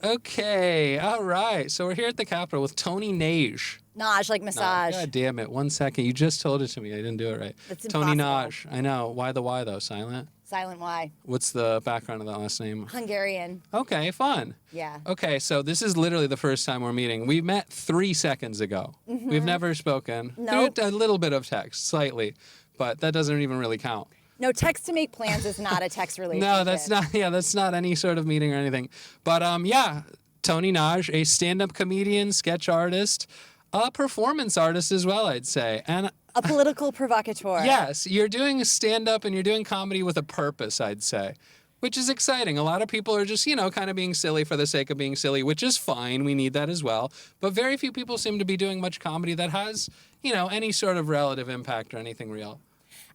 Okay, all right. So we're here at the Capitol with Toni Nagy. Naj, like massage. God damn it. 1 second. You just told it to me. I didn't do it right. That's Toni impossible. Nagy. I know. Why the Y, though? Silent? Silent Y. What's the background of that last name? Hungarian. Okay, fun. Yeah. Okay, so this is literally the first time we're meeting. We met 3 seconds ago. Mm-hmm. We've never spoken. Nope. A little bit of text, slightly, but that doesn't even really count. No, text to make plans is not a text relationship. No, that's not. Yeah, that's not any sort of meeting or anything. But yeah, Toni Nagy, a stand-up comedian, sketch artist, a performance artist as well, I'd say, and a political provocateur. yes, you're doing stand-up and you're doing comedy with a purpose, I'd say, which is exciting. A lot of people are just, kind of being silly for the sake of being silly, which is fine. We need that as well. But very few people seem to be doing much comedy that has, any sort of relative impact or anything real.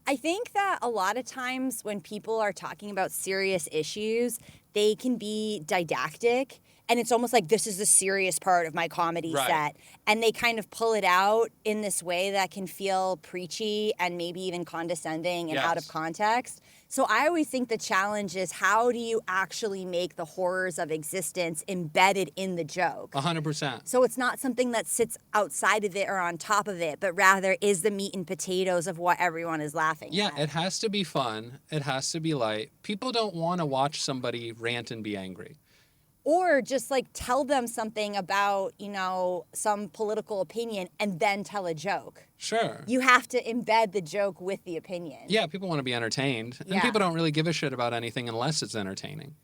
I think that a lot of times when people are talking about serious issues, they can be didactic. And it's almost like, this is the serious part of my comedy set. And they kind of pull it out in this way that can feel preachy and maybe even condescending and out of context. So I always think the challenge is, how do you actually make the horrors of existence embedded in the joke? 100%. So it's not something that sits outside of it or on top of it, but rather is the meat and potatoes of what everyone is laughing at. Yeah, it has to be fun. It has to be light. People don't want to watch somebody rant and be angry. Or just tell them something about, some political opinion and then tell a joke. Sure. You have to embed the joke with the opinion. Yeah, people want to be entertained. And people don't really give a shit about anything unless it's entertaining.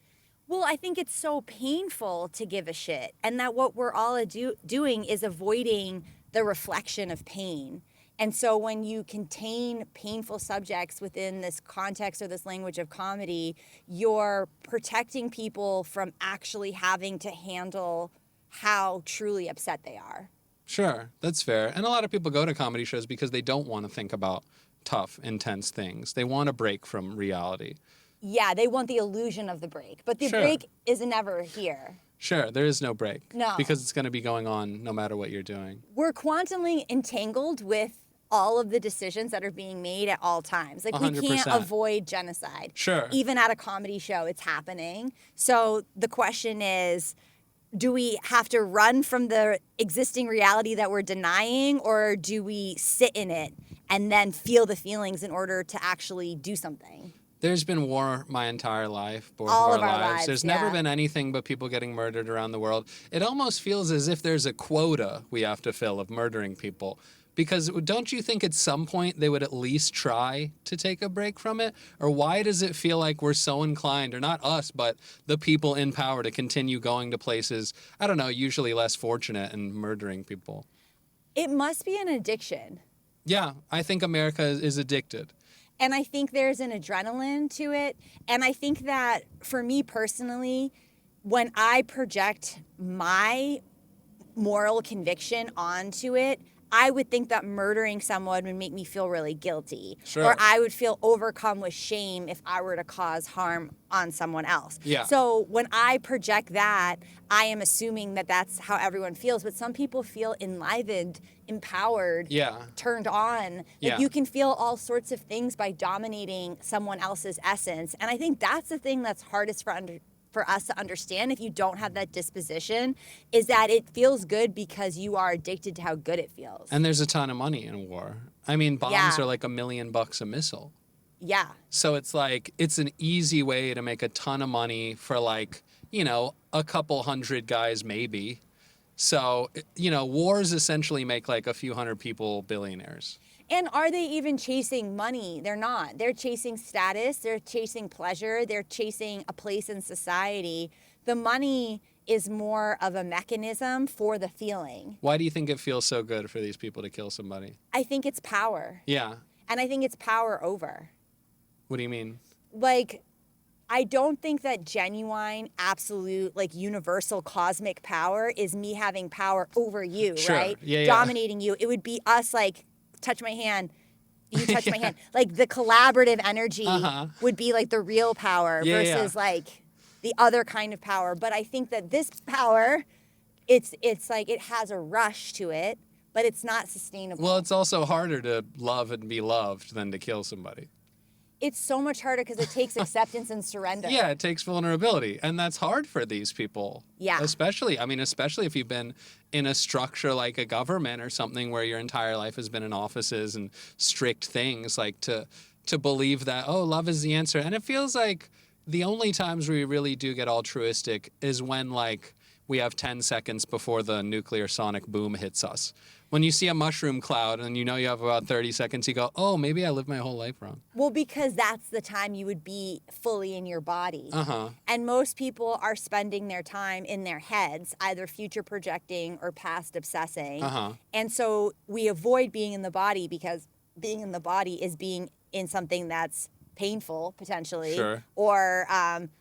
Well, I think it's so painful to give a shit. And that what we're all doing is avoiding the reflection of pain. And so when you contain painful subjects within this context or this language of comedy, you're protecting people from actually having to handle how truly upset they are. Sure, that's fair. And a lot of people go to comedy shows because they don't want to think about tough, intense things. They want a break from reality. Yeah, they want the illusion of the break. But the break is never here. Sure, there is no break. No. Because it's going to be going on no matter what you're doing. We're quantumly entangled with all of the decisions that are being made at all times. 100%. We can't avoid genocide. Sure. Even at a comedy show, it's happening. So the question is, do we have to run from the existing reality that we're denying, or do we sit in it and then feel the feelings in order to actually do something? There's been war my entire life, both all of our lives. There's never been anything but people getting murdered around the world. It almost feels as if there's a quota we have to fill of murdering people. Because don't you think at some point they would at least try to take a break from it? Or why does it feel like we're so inclined, or not us, but the people in power, to continue going to places, I don't know, usually less fortunate, and murdering people? It must be an addiction. Yeah, I think America is addicted. And I think there's an adrenaline to it. And I think that for me personally, when I project my moral conviction onto it, I would think that murdering someone would make me feel really guilty. Sure. Or I would feel overcome with shame if I were to cause harm on someone else. Yeah. So when I project that, I am assuming that that's how everyone feels. But some people feel enlivened, empowered, turned on. You can feel all sorts of things by dominating someone else's essence. And I think that's the thing that's hardest for us to understand, if you don't have that disposition, is that it feels good because you are addicted to how good it feels. And there's a ton of money in war. I mean, bombs are like $1 million a missile. Yeah. So it's it's an easy way to make a ton of money for a couple hundred guys maybe. So, wars essentially make a few hundred people billionaires. And are they even chasing money? They're not. They're chasing status. They're chasing pleasure. They're chasing a place in society. The money is more of a mechanism for the feeling. Why do you think it feels so good for these people to kill somebody? I think it's power. Yeah. And I think it's power over. What do you mean? I don't think that genuine, absolute, universal cosmic power is me having power over you, right? Yeah, dominating you. It would be us touch my hand, you touch my hand. The collaborative energy would be the real power versus the other kind of power. But I think that this power, it's it has a rush to it, but it's not sustainable. Well, it's also harder to love and be loved than to kill somebody. It's so much harder because it takes acceptance and surrender. Yeah, it takes vulnerability. And that's hard for these people. Yeah. Especially if you've been in a structure like a government or something where your entire life has been in offices and strict things, like to believe that, oh, love is the answer. And it feels like the only times we really do get altruistic is when, like, we have 10 seconds before the nuclear sonic boom hits us. When you see a mushroom cloud and you know you have about 30 seconds, you go, oh, maybe I lived my whole life wrong. Well, because that's the time you would be fully in your body. Uh-huh. And most people are spending their time in their heads, either future projecting or past obsessing. Uh-huh. And so we avoid being in the body because being in the body is being in something that's painful, potentially, Sure. or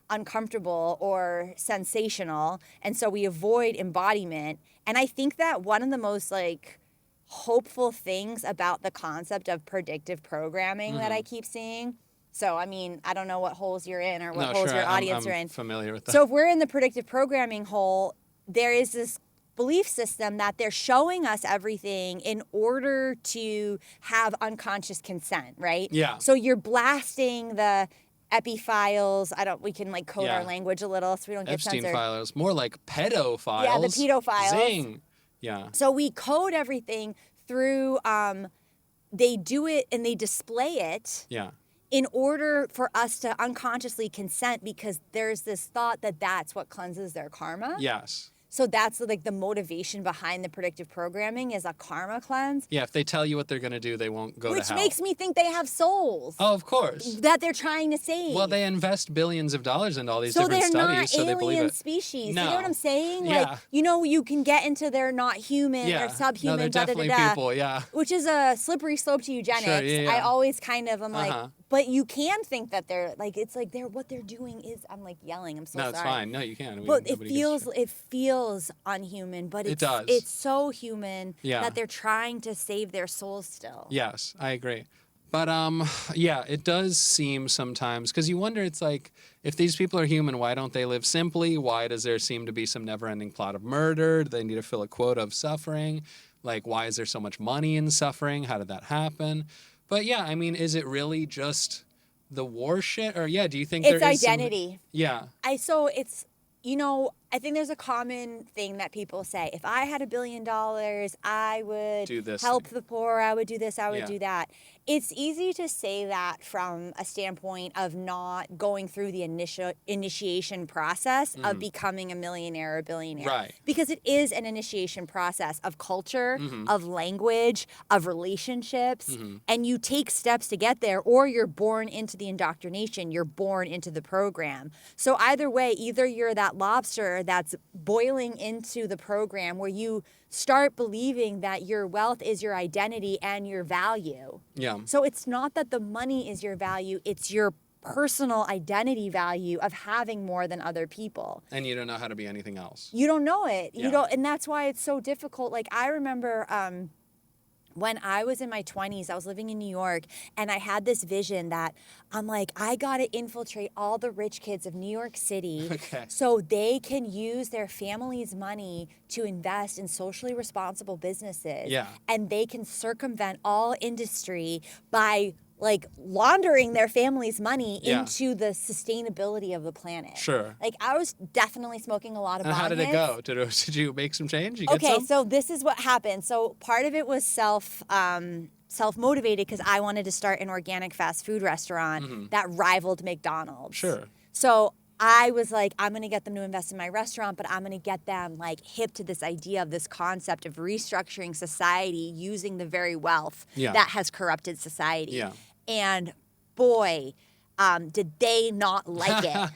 uncomfortable or sensational. And so we avoid embodiment. And I think that one of the most, like, hopeful things about the concept of predictive programming that I keep seeing. So, I mean, I don't know what holes you're in or what holes your audience are in. I'm familiar with that. So if we're in the predictive programming hole, there is this belief system that they're showing us everything in order to have unconscious consent, right? Yeah. So you're blasting the epi-files. We can, like, code our language a little so we don't get Epstein censored. files, more like pedophiles. Yeah, the pedophiles. Zing. Yeah. So we code everything through, they do it and they display it Yeah. in order for us to unconsciously consent because there's this thought that that's what cleanses their karma. Yes. So that's, like, the motivation behind the predictive programming is a karma cleanse. Yeah, if they tell you what they're going to do, they won't go to hell. Which makes me think they have souls. Oh, of course. That they're trying to save. Well, they invest billions of dollars into all these so different they're studies, not so they believe alien it. species. No. You know what I'm saying? Yeah. Like, you can get into they're not human Yeah. or subhuman, No, they're definitely people, yeah. which is a slippery slope to eugenics. Sure, yeah. I always kind of, I'm Uh-huh. like, but you can think that they're, like, it's like what they're doing is, I'm, like, yelling. I'm so sorry. No, it's fine. No, you can. But Nobody gives a shit. it feels unhuman, but It does. it's so human Yeah. that they're trying to save their souls still. Yes, I agree. But yeah, it does seem sometimes, because you wonder, it's like, if these people are human, why don't they live simply? Why does there seem to be some never-ending plot of murder? Do they need to fill a quota of suffering? Like, why is there so much money in suffering? How did that happen? But yeah, I mean, is it really just the war shit? Or yeah, do you think It's there is identity. Yeah. So it's, I think there's a common thing that people say. If I had $1 billion, I would Do this help the poor. I would do this. I would Yeah. do that. It's easy to say that from a standpoint of not going through the initiation process of becoming a millionaire or billionaire. Right. Because it is an initiation process of culture, of language, of relationships. And you take steps to get there, or you're born into the indoctrination. You're born into the program. So either way, either you're that lobster that's boiling into the program where you start believing that your wealth is your identity and your value. Yeah. So it's not that the money is your value, it's your personal identity value of having more than other people. And you don't know how to be anything else. You don't know it. Yeah. You don't, and that's why it's so difficult. Like, I remember when I was in my 20s, I was living in New York, and I had this vision that I'm like, I got to infiltrate all the rich kids of New York City so they can use their family's money to invest in socially responsible businesses. Yeah. And they can circumvent all industry by, like, laundering their family's money Yeah. into the sustainability of the planet. Sure. Like, I was definitely smoking a lot of And how did it bong go? Did you make some change? You Okay, get some? so this is what happened. So part of it was self-motivated because I wanted to start an organic fast food restaurant that rivaled McDonald's. Sure. So I was like, I'm going to get them to invest in my restaurant, but I'm going to get them, like, hip to this idea of this concept of restructuring society using the very wealth Yeah. that has corrupted society. Yeah. And boy, did they not like it.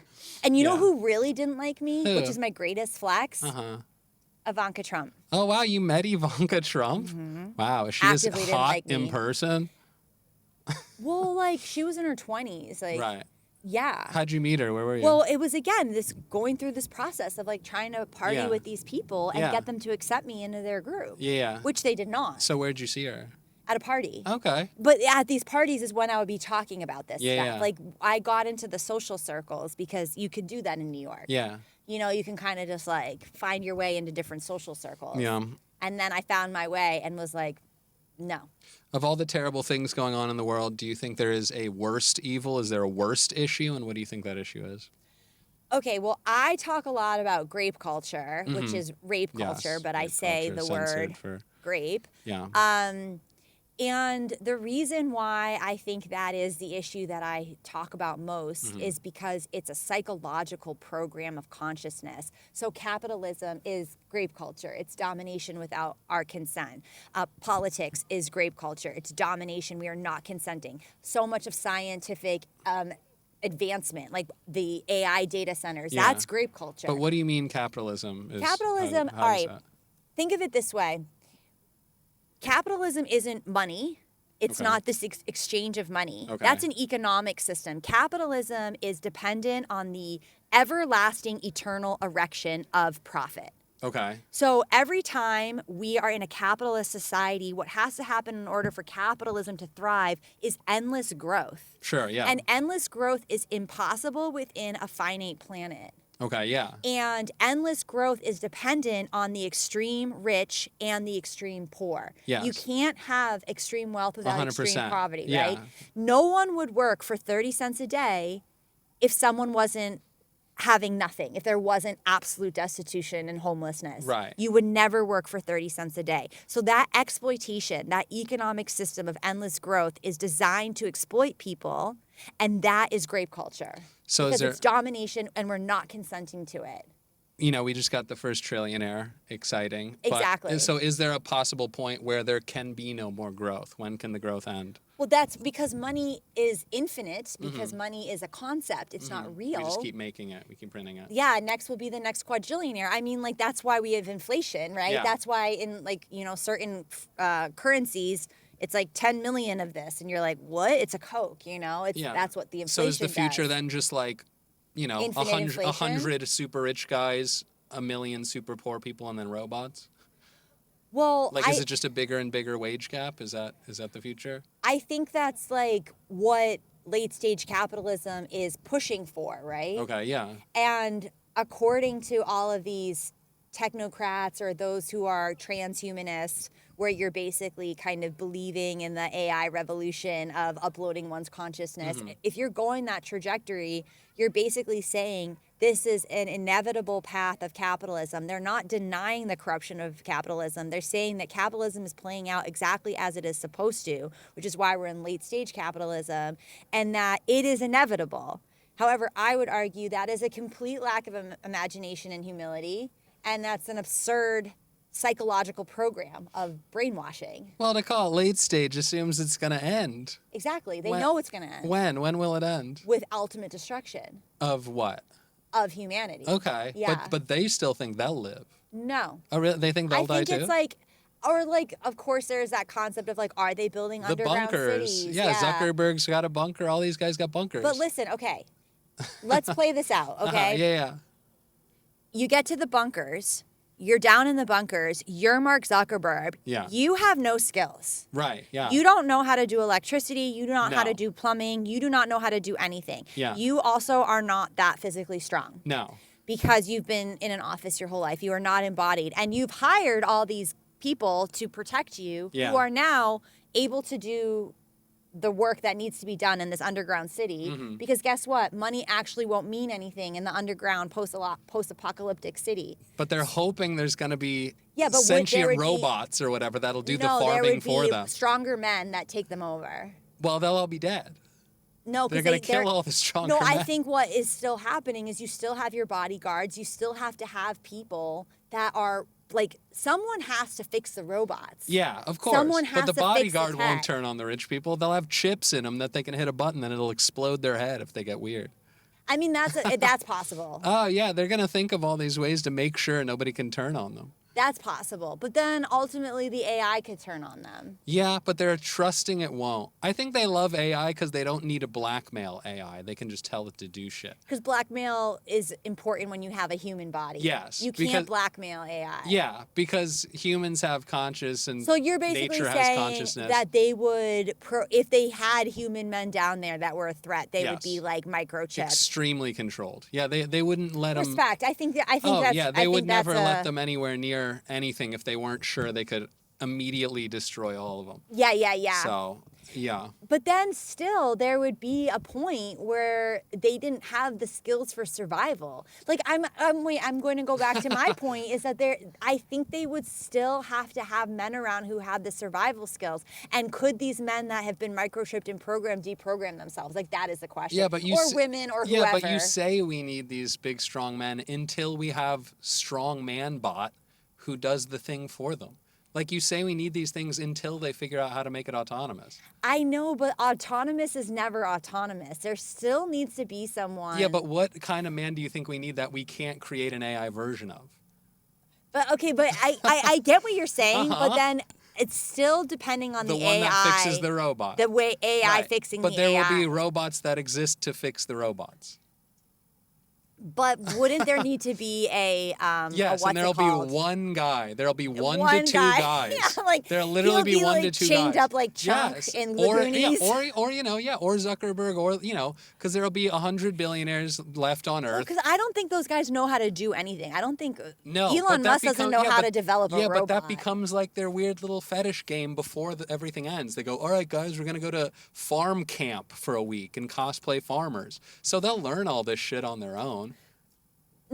And you know Yeah. who really didn't like me, Who? which is my greatest flex? Uh-huh. Ivanka Trump. Oh, wow, you met Ivanka Trump? Wow, is she as Actively didn't hot like in me. person? Well, like, she was in her 20s. Like, Right. yeah. How'd you meet her? Where were you? Well, it was, again, this going through this process of, like, trying to party Yeah. with these people and Yeah. get them to accept me into their group. Yeah. Which they did not. So where'd you see her? At a party. Okay. But at these parties is when I would be talking about this Yeah, stuff. yeah. Like, I got into the social circles because you could do that in New York. Yeah. You can kind of just, like, find your way into different social circles. Yeah. And then I found my way and was like, No. Of all the terrible things going on in the world, do you think there is a worst evil? Is there a worst issue? And what do you think that issue is? Okay, well, I talk a lot about grape culture, which is rape Yes, culture, but I rape say culture, the censored word for- grape. Yeah. And the reason why I think that is the issue that I talk about most is because it's a psychological program of consciousness. So capitalism is grape culture. It's domination without our consent. Politics is grape culture. It's domination. We are not consenting. So much of scientific advancement, like the AI data centers, Yeah. that's grape culture. But what do you mean capitalism is? Capitalism, how all is right. that? Think of it this way. Capitalism isn't money. It's Okay. not this exchange of money. Okay. That's an economic system. Capitalism is dependent on the everlasting, eternal erection of profit. Okay. So every time we are in a capitalist society, what has to happen in order for capitalism to thrive is endless growth. Sure, yeah. And endless growth is impossible within a finite planet. Okay, yeah. And endless growth is dependent on the extreme rich and the extreme poor. Yes. You can't have extreme wealth without 100%. extreme poverty, Yeah. right? No one would work for 30 cents a day if someone wasn't having nothing, if there wasn't absolute destitution and homelessness. Right. You would never work for 30 cents a day. So that exploitation, that economic system of endless growth is designed to exploit people, and that is grape culture. So because is there, it's domination and we're not consenting to it. we just got the first trillionaire. Exciting. Exactly. So is there a possible point where there can be no more growth? When can the growth end? Well, that's because money is infinite, because money is a concept. It's not real. We just keep making it. We keep printing it. Yeah, next will be the next quadrillionaire. I mean, like, that's why we have inflation, right? Yeah. That's why in, like, certain currencies, it's like 10 million of this. And you're like, what? It's a Coke, That's what the inflation So is the future does. then just like, Infinite 100 inflation? super rich guys, 1 million super poor people, and then robots? Well, Like, is it just a bigger and bigger wage gap? Is that the future? I think that's like what late stage capitalism is pushing for, right? Okay, yeah. And according to all of these technocrats or those who are transhumanists, where you're basically kind of believing in the AI revolution of uploading one's consciousness, if you're going that trajectory, you're basically saying this is an inevitable path of capitalism. They're not denying the corruption of capitalism. They're saying that capitalism is playing out exactly as it is supposed to, which is why we're in late stage capitalism, and that it is inevitable. However, I would argue that is a complete lack of imagination and humility, and that's an absurd psychological program of brainwashing. Well, to call it late stage assumes it's going to end. Exactly. They When- know it's going to end. When will it end? With ultimate destruction Of what? of humanity. Okay. Yeah. But they still think they'll live. No. Oh, really? They think they'll I die think too? it's like, or like, of course, there's that concept of like, are they building the underground bunkers. cities? Yeah, Zuckerberg's got a bunker. All these guys got bunkers. But listen, okay, let's play this out, okay? Yeah. You get to the bunkers. You're down in the bunkers. You're Mark Zuckerberg. Yeah. You have no skills. Right, yeah. You don't know how to do electricity. You do not know how No. to do plumbing. You do not know how to do anything. Yeah. You also are not that physically strong No. because you've been in an office your whole life. You are not embodied. And you've hired all these people to protect you Yeah. who are now able to do the work that needs to be done in this underground city. Because guess what? Money actually won't mean anything in the underground post-apocalyptic city. But they're hoping there's going to be Yeah, but there sentient would be- robots or whatever that'll do the No, there farming would for be them. stronger men that take them over. Well, they'll all be dead. No, They're because going to kill all the stronger No, men. I think what is still happening is you still have your bodyguards. You still have to have people that are like, someone has to fix the robots. Yeah, of course. Someone but has the to fix the bodyguard won't tech. turn on the rich people. They'll have chips in them that they can hit a button and it'll explode their head if they get weird. I mean, that's possible. Oh, yeah, they're going to think of all these ways to make sure nobody can turn on them. That's possible. But then ultimately the AI could turn on them. Yeah, but they're trusting it won't. I think they love AI because they don't need to blackmail AI. They can just tell it to do shit. Because blackmail is important when you have a human body. Yes, You because- can't blackmail AI. Yeah, because humans have conscious and So you're basically nature has saying consciousness. that they would, if they had human men down there that were a threat, they would Yes. be like microchipped. Extremely controlled. Yeah, they wouldn't let them. Respect. I think Oh, that's. yeah, I they think would never that's let them anywhere near anything if they weren't sure they could immediately destroy all of them. Yeah. So, yeah. But then still, there would be a point where they didn't have the skills for survival. Like, I'm going to go back to my point is that I think they would still have to have men around who had the survival skills. And could these men that have been microchipped and programmed deprogram themselves? Like, that is the question. Yeah, but or women or whoever. Yeah, but you say we need these big, strong men until we have strong man bot who does the thing for them. Like, you say we need these things until they figure out how to make it autonomous. I know, but autonomous is never autonomous. There still needs to be someone. Yeah, but what kind of man do you think we need that we can't create an AI version of? But okay, but I get what you're saying, but then it's still depending on the one AI. that fixes the robot. The way AI fixing the AI. But there will be robots that exist to fix the robots. But wouldn't there need to be yes, and there'll be one guy. There'll be one to two guys. Yeah, like there'll literally be one to two chained guys. up like Chunk in Lagoonies. Or Zuckerberg, or because there'll be 100 billionaires left on Earth. Because I don't think those guys know how to do anything. I don't think Elon Musk doesn't know how to develop a robot. Yeah, but that becomes like their weird little fetish game before everything ends. They go, all right, guys, we're gonna go to farm camp for a week and cosplay farmers. So they'll learn all this shit on their own.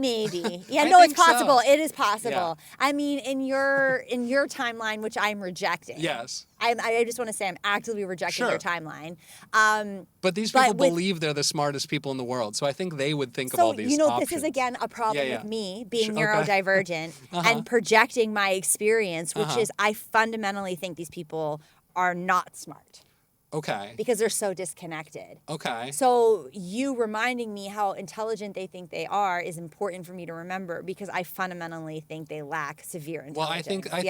Maybe. Yeah, no, it's possible. So. It is possible. Yeah. I mean, in your timeline, which I'm rejecting. Yes. I just want to say I'm actively rejecting your timeline. But these people believe they're the smartest people in the world, so I think they would think of all these options. This is, again, a problem with me being neurodivergent and projecting my experience, which is I fundamentally think these people are not smart. Okay. Because they're so disconnected. Okay. So you reminding me how intelligent they think they are is important for me to remember because I fundamentally think they lack severe intelligence. Well, I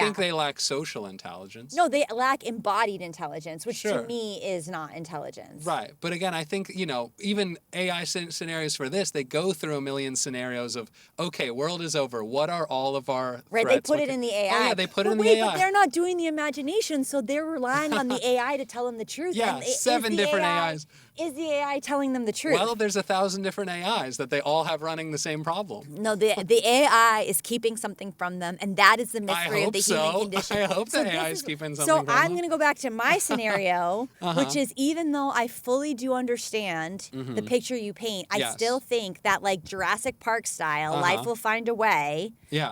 think they lack social intelligence. No, they lack embodied intelligence, which to me is not intelligence. Right. But again, I think, even AI scenarios for this, they go through a million scenarios of, okay, world is over. What are all of our threats? They put it in the AI. Oh, yeah, they put it in the AI. But they're not doing the imagination, so they're relying on the AI to tell them the truth. Yeah, 7 different AIs. Is the AI telling them the truth? Well, there's 1,000 different AIs that they all have running the same problem. No, the AI is keeping something from them, and that is the mystery of the human condition. I hope the AI is keeping something from them. So I'm going to go back to my scenario, which is even though I fully do understand the picture you paint, I still think that like Jurassic Park style, life will find a way. Yeah.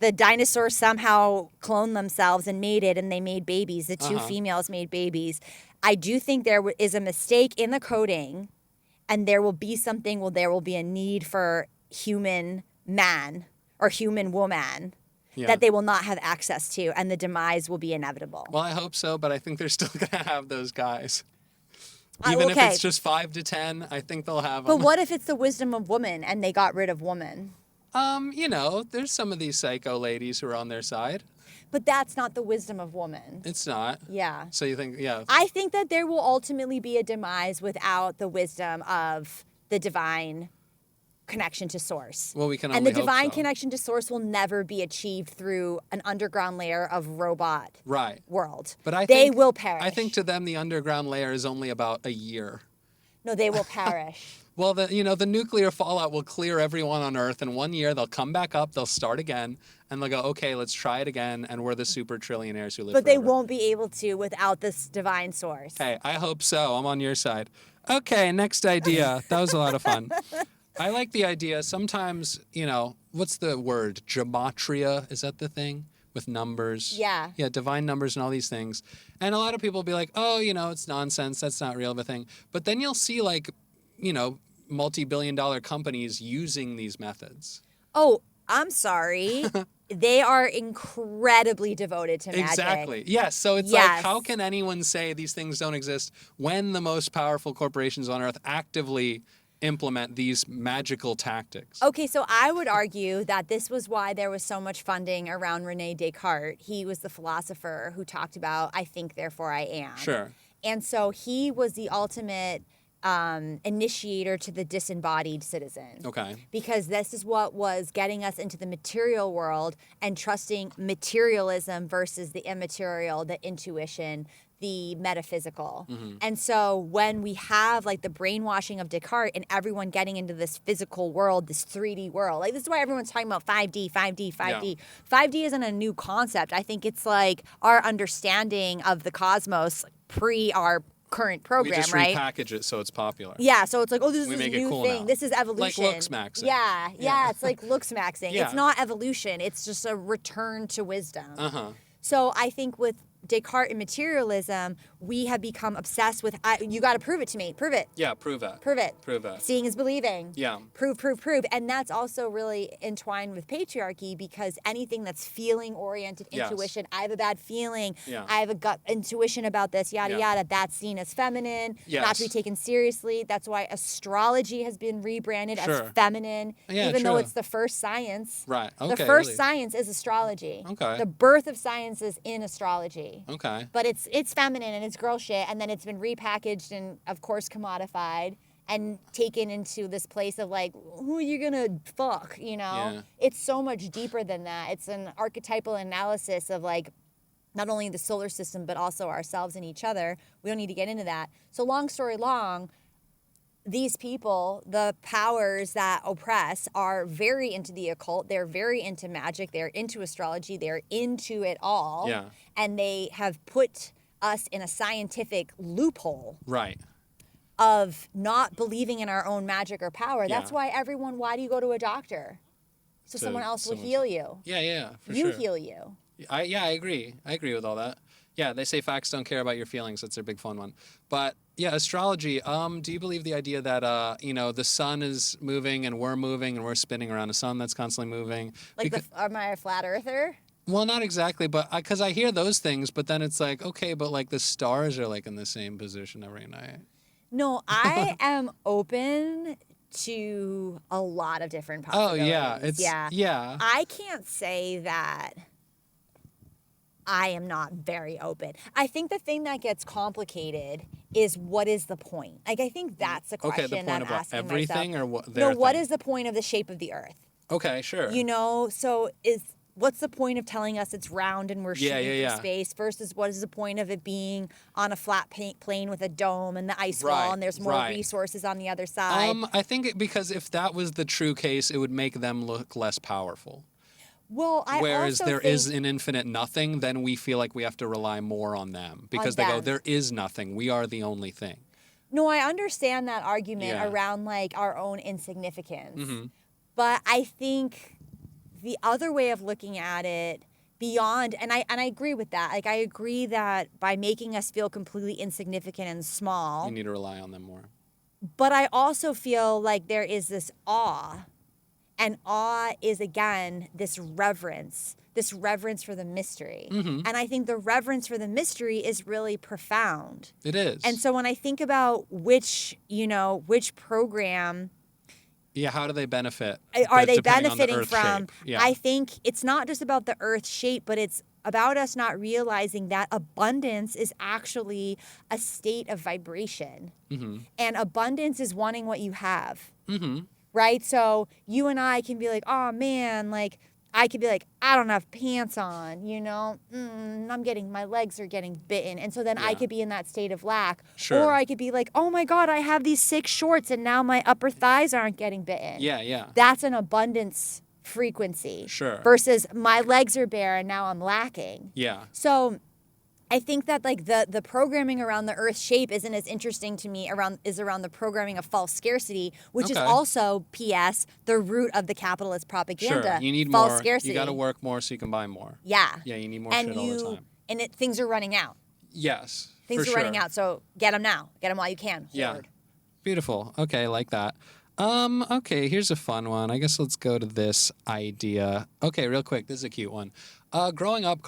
The dinosaurs somehow cloned themselves and mated, and they made babies. The two females made babies. I do think there is a mistake in the coding, and there will be something where there will be a need for human man or human woman that they will not have access to, and the demise will be inevitable. Well, I hope so, but I think they're still going to have those guys. Even if it's just 5 to 10, I think they'll have them. But what if it's the wisdom of woman, and they got rid of woman? There's some of these psycho ladies who are on their side. But that's not the wisdom of woman. It's not. Yeah. So you think, I think that there will ultimately be a demise without the wisdom of the divine connection to source. Well, we can only And the hope divine so. connection to source will never be achieved through an underground layer of robot world. But they will perish. I think to them the underground layer is only about a year. No, they will perish. Well, the nuclear fallout will clear everyone on Earth. In 1 year, they'll come back up, they'll start again, and they'll go, okay, let's try it again, and we're the super trillionaires who live But forever. they won't be able to without this divine source. Hey, I hope so. I'm on your side. Okay, next idea. That was a lot of fun. I like the idea. Sometimes, what's the word? Gematria, is that the thing? With numbers. Yeah. Yeah, divine numbers and all these things. And a lot of people will be like, oh, it's nonsense. That's not real of a thing. But then you'll see multi-billion-dollar companies using these methods. Oh, I'm sorry. They are incredibly devoted to magic. Exactly. Yes. So it's like, how can anyone say these things don't exist when the most powerful corporations on Earth actively implement these magical tactics? Okay, so I would argue that this was why there was so much funding around Rene Descartes. He was the philosopher who talked about, I think, therefore I am. Sure. And so he was the ultimate initiator to the disembodied citizen. Okay. Because this is what was getting us into the material world and trusting materialism versus the immaterial, the intuition, the metaphysical. Mm-hmm. And so when we have like the brainwashing of Descartes and everyone getting into this physical world, this 3D world, like this is why everyone's talking about 5D, 5D, 5D. Yeah. 5D isn't a new concept. I think it's like our understanding of the cosmos pre our current program, We just right? repackage it so it's popular. Yeah, so it's like, oh, this We is a make it new cool thing. now. This is evolution. Like looks maxing. Yeah, it's like looks maxing. Yeah. It's not evolution. It's just a return to wisdom. Uh-huh. So I think with Descartes and materialism, we have become obsessed with, you got to prove it to me. Prove it. Yeah, prove it. Prove it. Prove it. Seeing is believing. Yeah. Prove. And that's also really entwined with patriarchy because anything that's feeling oriented Yes. intuition, I have a bad feeling, Yeah. I have a gut intuition about this, yada, Yeah. yada, that's seen as feminine, Yes. not to be taken seriously. That's why astrology has been rebranded Sure. as feminine, Yeah, even though true. it's the first science. Right. Okay. The first really. science is astrology. Okay. The birth of science is in astrology. Okay. But it's feminine and it's girl shit, and then it's been repackaged and of course commodified and taken into this place of like, who are you gonna fuck? You know, Yeah. it's so much deeper than that. It's an archetypal analysis of like not only the solar system but also ourselves and each other. We don't need to get into that. So long story long, these people, the powers that oppress, are very into the occult. They're very into magic. They're into astrology. They're into it all. Yeah. And they have put us in a scientific loophole Right. of not believing in our own magic or power. Yeah. That's why why do you go to a doctor? So someone else will heal you. Yeah, for You sure. heal you. I agree. I agree with all that. Yeah, they say facts don't care about your feelings. That's their big fun one. But yeah, astrology. Do you believe the idea that the sun is moving and we're spinning around a sun that's constantly moving? Like, am I a flat earther? Well, not exactly, but because I hear those things, but then it's like, okay, but like the stars are like in the same position every night. No, I am open to a lot of different possibilities. Yeah. I can't say that I am not very open. I think the thing that gets complicated is what is the point? Like, I think that's the question Okay, the point I'm of what? asking Everything myself. or what? No, what is the point of the shape of the earth? Okay, sure. You know, so what's the point of telling us it's round and we're shooting through space versus what is the point of it being on a flat plane with a dome and the ice wall and there's more resources on the other side? I think because if that was the true case, it would make them look less powerful. Well, Whereas also there think, is an infinite nothing, then we feel like we have to rely more on them because they go, there is nothing. We are the only thing. No, I understand that argument around like our own insignificance. But I think the other way of looking at it beyond, and I agree with that. Like, I agree that by making us feel completely insignificant and small, You need to rely on them more. but I also feel like there is this awe. And awe is, again, this reverence for the mystery. And I think the reverence for the mystery is really profound. It is. And so when I think about which program how do they benefit? are they depending on the benefiting Earth from, shape? Yeah. I think it's not just about the earth shape, but it's about us not realizing that abundance is actually a state of vibration. And abundance is wanting what you have. Right? So you and I can be like, oh man, like I could be like, I don't have pants on, you know, my legs are getting bitten. And so then I could be in that state of lack. Sure. Or I could be like, oh my God, I have these 6 shorts and now my upper thighs aren't getting bitten. Yeah. That's an abundance frequency. Sure. Versus my legs are bare and now I'm lacking. Yeah. So I think that like the programming around the earth shape isn't as interesting to me around the programming of false scarcity, which is also PS the root of the capitalist propaganda. Sure. You need false more. Scarcity. You got to work more so you can buy more. Yeah. Yeah, you need more shit all the time. And things are running out. Yes. Things for are running sure. out, so get them now. Get them while you can. Yeah. Hoard. Beautiful. Okay, like that. Okay, here's a fun one. I guess let's go to this idea. Okay, real quick. This is a cute one. Growing up,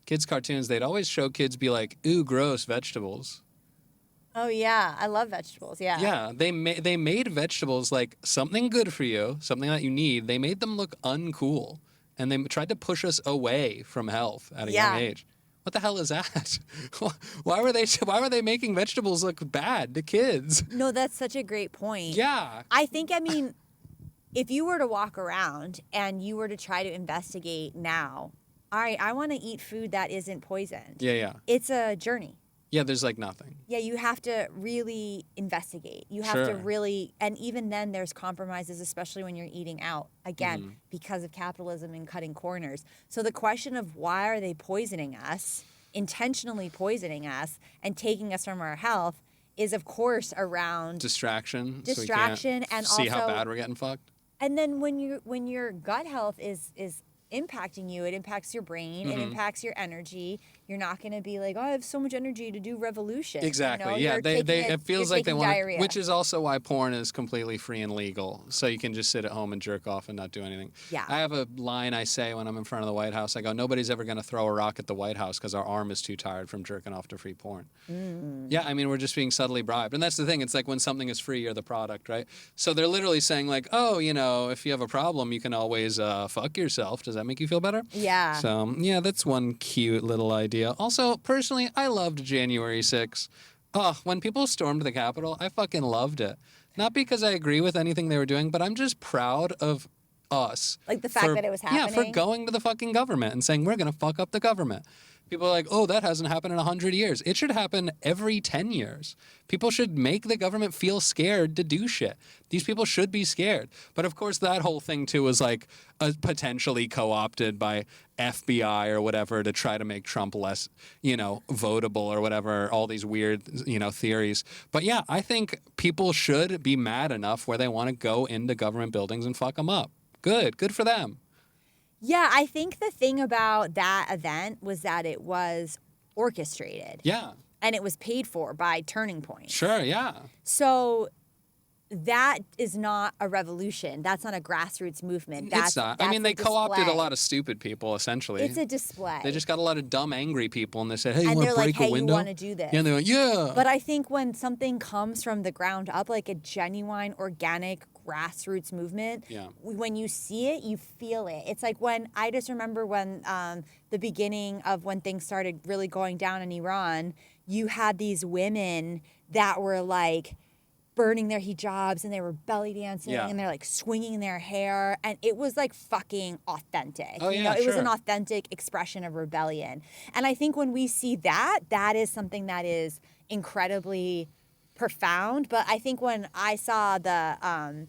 kids' cartoons, they'd always show kids be like, ooh, gross, vegetables. Oh yeah, I love vegetables. Yeah. Yeah, they made vegetables like something good for you, something that you need. They made them look uncool, and they tried to push us away from health at a young age. What the hell is that? Why were they making vegetables look bad to kids? No, that's such a great point. Yeah. I mean, if you were to walk around and you were to try to investigate now I want to eat food that isn't poisoned. Yeah. It's a journey. Yeah, there's like nothing. Yeah, you have to really investigate. You have to really, and even then there's compromises, especially when you're eating out, again, because of capitalism and cutting corners. So the question of why are they poisoning us, intentionally poisoning us, and taking us from our health is, of course, around distraction. Distraction, so we can't and see how also bad we're getting fucked. And then when your gut health is impacting you, it impacts your brain, it impacts your energy. You're not going to be like, oh, I have so much energy to do revolution. Exactly. You know? Yeah, it feels like they want diarrhea. which is also why porn is completely free and legal. So you can just sit at home and jerk off and not do anything. Yeah. I have a line I say when I'm in front of the White House. I go, nobody's ever going to throw a rock at the White House because our arm is too tired from jerking off to free porn. Yeah, I mean, we're just being subtly bribed. And that's the thing. It's like when something is free, you're the product, right? So they're literally saying like, oh, you know, if you have a problem, you can always fuck yourself. Does that make you feel better? Yeah. So, yeah, that's one cute little idea. Also, personally, I loved January 6th. Oh, when people stormed the Capitol, I fucking loved it. Not because I agree with anything they were doing, but I'm just proud of us. Like the fact that it was happening? Yeah, for going to the fucking government and saying, we're going to fuck up the government. People are like, oh, that hasn't happened in 100 years. It should happen every 10 years. People should make the government feel scared to do shit. These people should be scared. But of course, that whole thing, too, was like potentially co-opted by FBI or whatever to try to make Trump less, you know, votable or whatever, all these weird, you know, theories. But yeah, I think people should be mad enough where they want to go into government buildings and fuck them up. Good for them. Yeah, I think the thing about that event was that it was orchestrated. Yeah. And it was paid for by Turning Point. Sure, yeah. So that is not a revolution. That's not a grassroots movement. It's not. I mean, they co-opted a lot of stupid people, essentially. It's a display. They just got a lot of dumb, angry people, and they said, hey, you and want to break like, a window? You want to do this. Yeah, and they're like, yeah. But I think when something comes from the ground up, like a genuine, organic, grassroots movement, when you see it, you feel it. It's like when, I just remember when the beginning of when things started really going down in Iran, you had these women that were like, burning their hijabs and they were belly dancing and they're like swinging their hair and it was like fucking authentic. Oh, yeah, you know, it was an authentic expression of rebellion. And I think when we see that, that is something that is incredibly profound. But I think when I saw the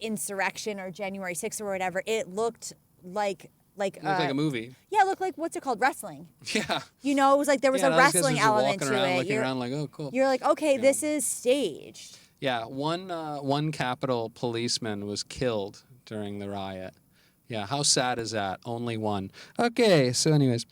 insurrection or January 6th or whatever, it looked like it looked like a movie. Yeah, it looked like, what's it called? Wrestling. Yeah. You know, it was like there was a wrestling element to it. Looking around like, oh, cool. You're like, okay, this is staged. Yeah, one Capitol policeman was killed during the riot. Yeah, how sad is that? Only one. Okay, so anyways.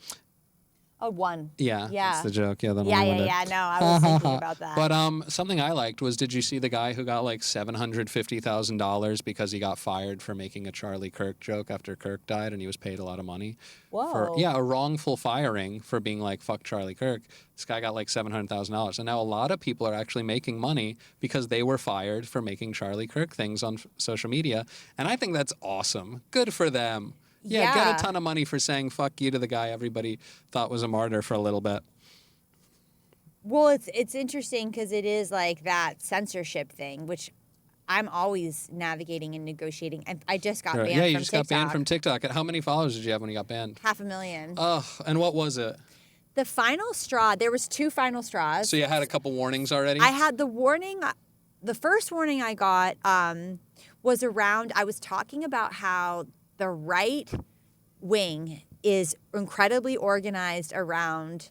Oh, one. Yeah, that's the joke. Yeah, no, I was thinking about that. But something I liked was, did you see the guy who got like $750,000 because he got fired for making a Charlie Kirk joke after Kirk died and he was paid a lot of money? Whoa. A wrongful firing for being like, fuck Charlie Kirk. This guy got like $700,000. And now a lot of people are actually making money because they were fired for making Charlie Kirk things on social media. And I think that's awesome. Good for them. Yeah, get a ton of money for saying fuck you to the guy everybody thought was a martyr for a little bit. Well, it's interesting because it is like that censorship thing, which I'm always navigating and negotiating. I just got banned from TikTok. Yeah, you just got banned from TikTok. How many followers did you have when you got banned? 500,000. Oh, and what was it? The final straw, there was 2 final straws. So you had a couple warnings already? I had the warning. The first warning I got was around, I was talking about how the right wing is incredibly organized around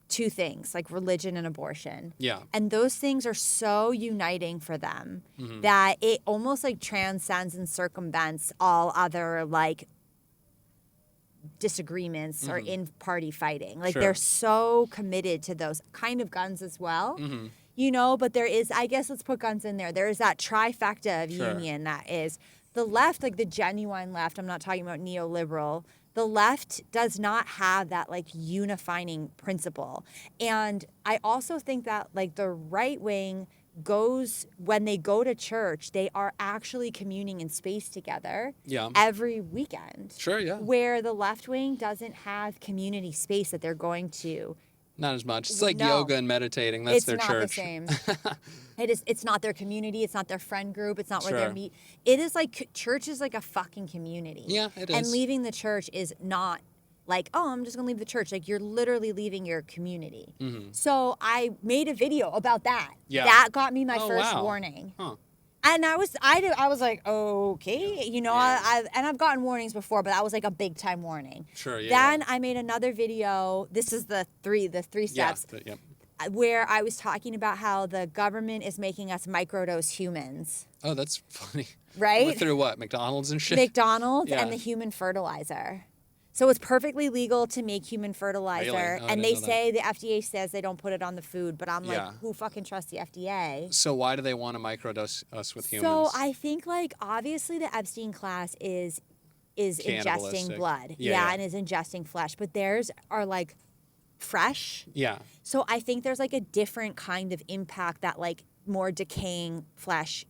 2 things, like religion and abortion. Yeah. And those things are so uniting for them that it almost like transcends and circumvents all other like disagreements or in-party fighting. Like they're so committed to those kind of guns as well. You know, but there is, I guess let's put guns in there. There is that trifecta of union that is the left, like the genuine left. I'm not talking about neoliberal. The left does not have that like unifying principle. And I also think that like the right wing goes, when they go to church, they are actually communing in space together every weekend. Sure, yeah. Where the left wing doesn't have community space that they're going to Not as much. It's like No. yoga and meditating. That's their church. It's not the same. It's not their community. It's not their friend group. It's not where Sure. they meet. It is like, church is like a fucking community. Yeah, it And is. leaving the church is not like, oh, I'm just going to leave the church. Like, you're literally leaving your community. So I made a video about that. Yeah. That got me my Oh, first wow. warning. Huh. And I was like, okay, you know, Yeah. I've gotten warnings before, but that was like a big time warning. Sure, yeah. Then I made another video. This is the three steps, Yeah. where I was talking about how the government is making us microdose humans, Oh, that's funny. right? Through what? McDonald's and shit? McDonald's Yeah. and the human fertilizer. So it's perfectly legal to make human fertilizer, Really? Oh, I and didn't they know that. say the FDA says they don't put it on the food, but I'm like, Yeah. who fucking trusts the FDA? So why do they want to microdose us with humans? So I think, like, obviously the Epstein class is ingesting Cannibalistic. blood, Yeah. and is ingesting flesh, but theirs are like fresh. Yeah. So I think there's like a different kind of impact that like more decaying flesh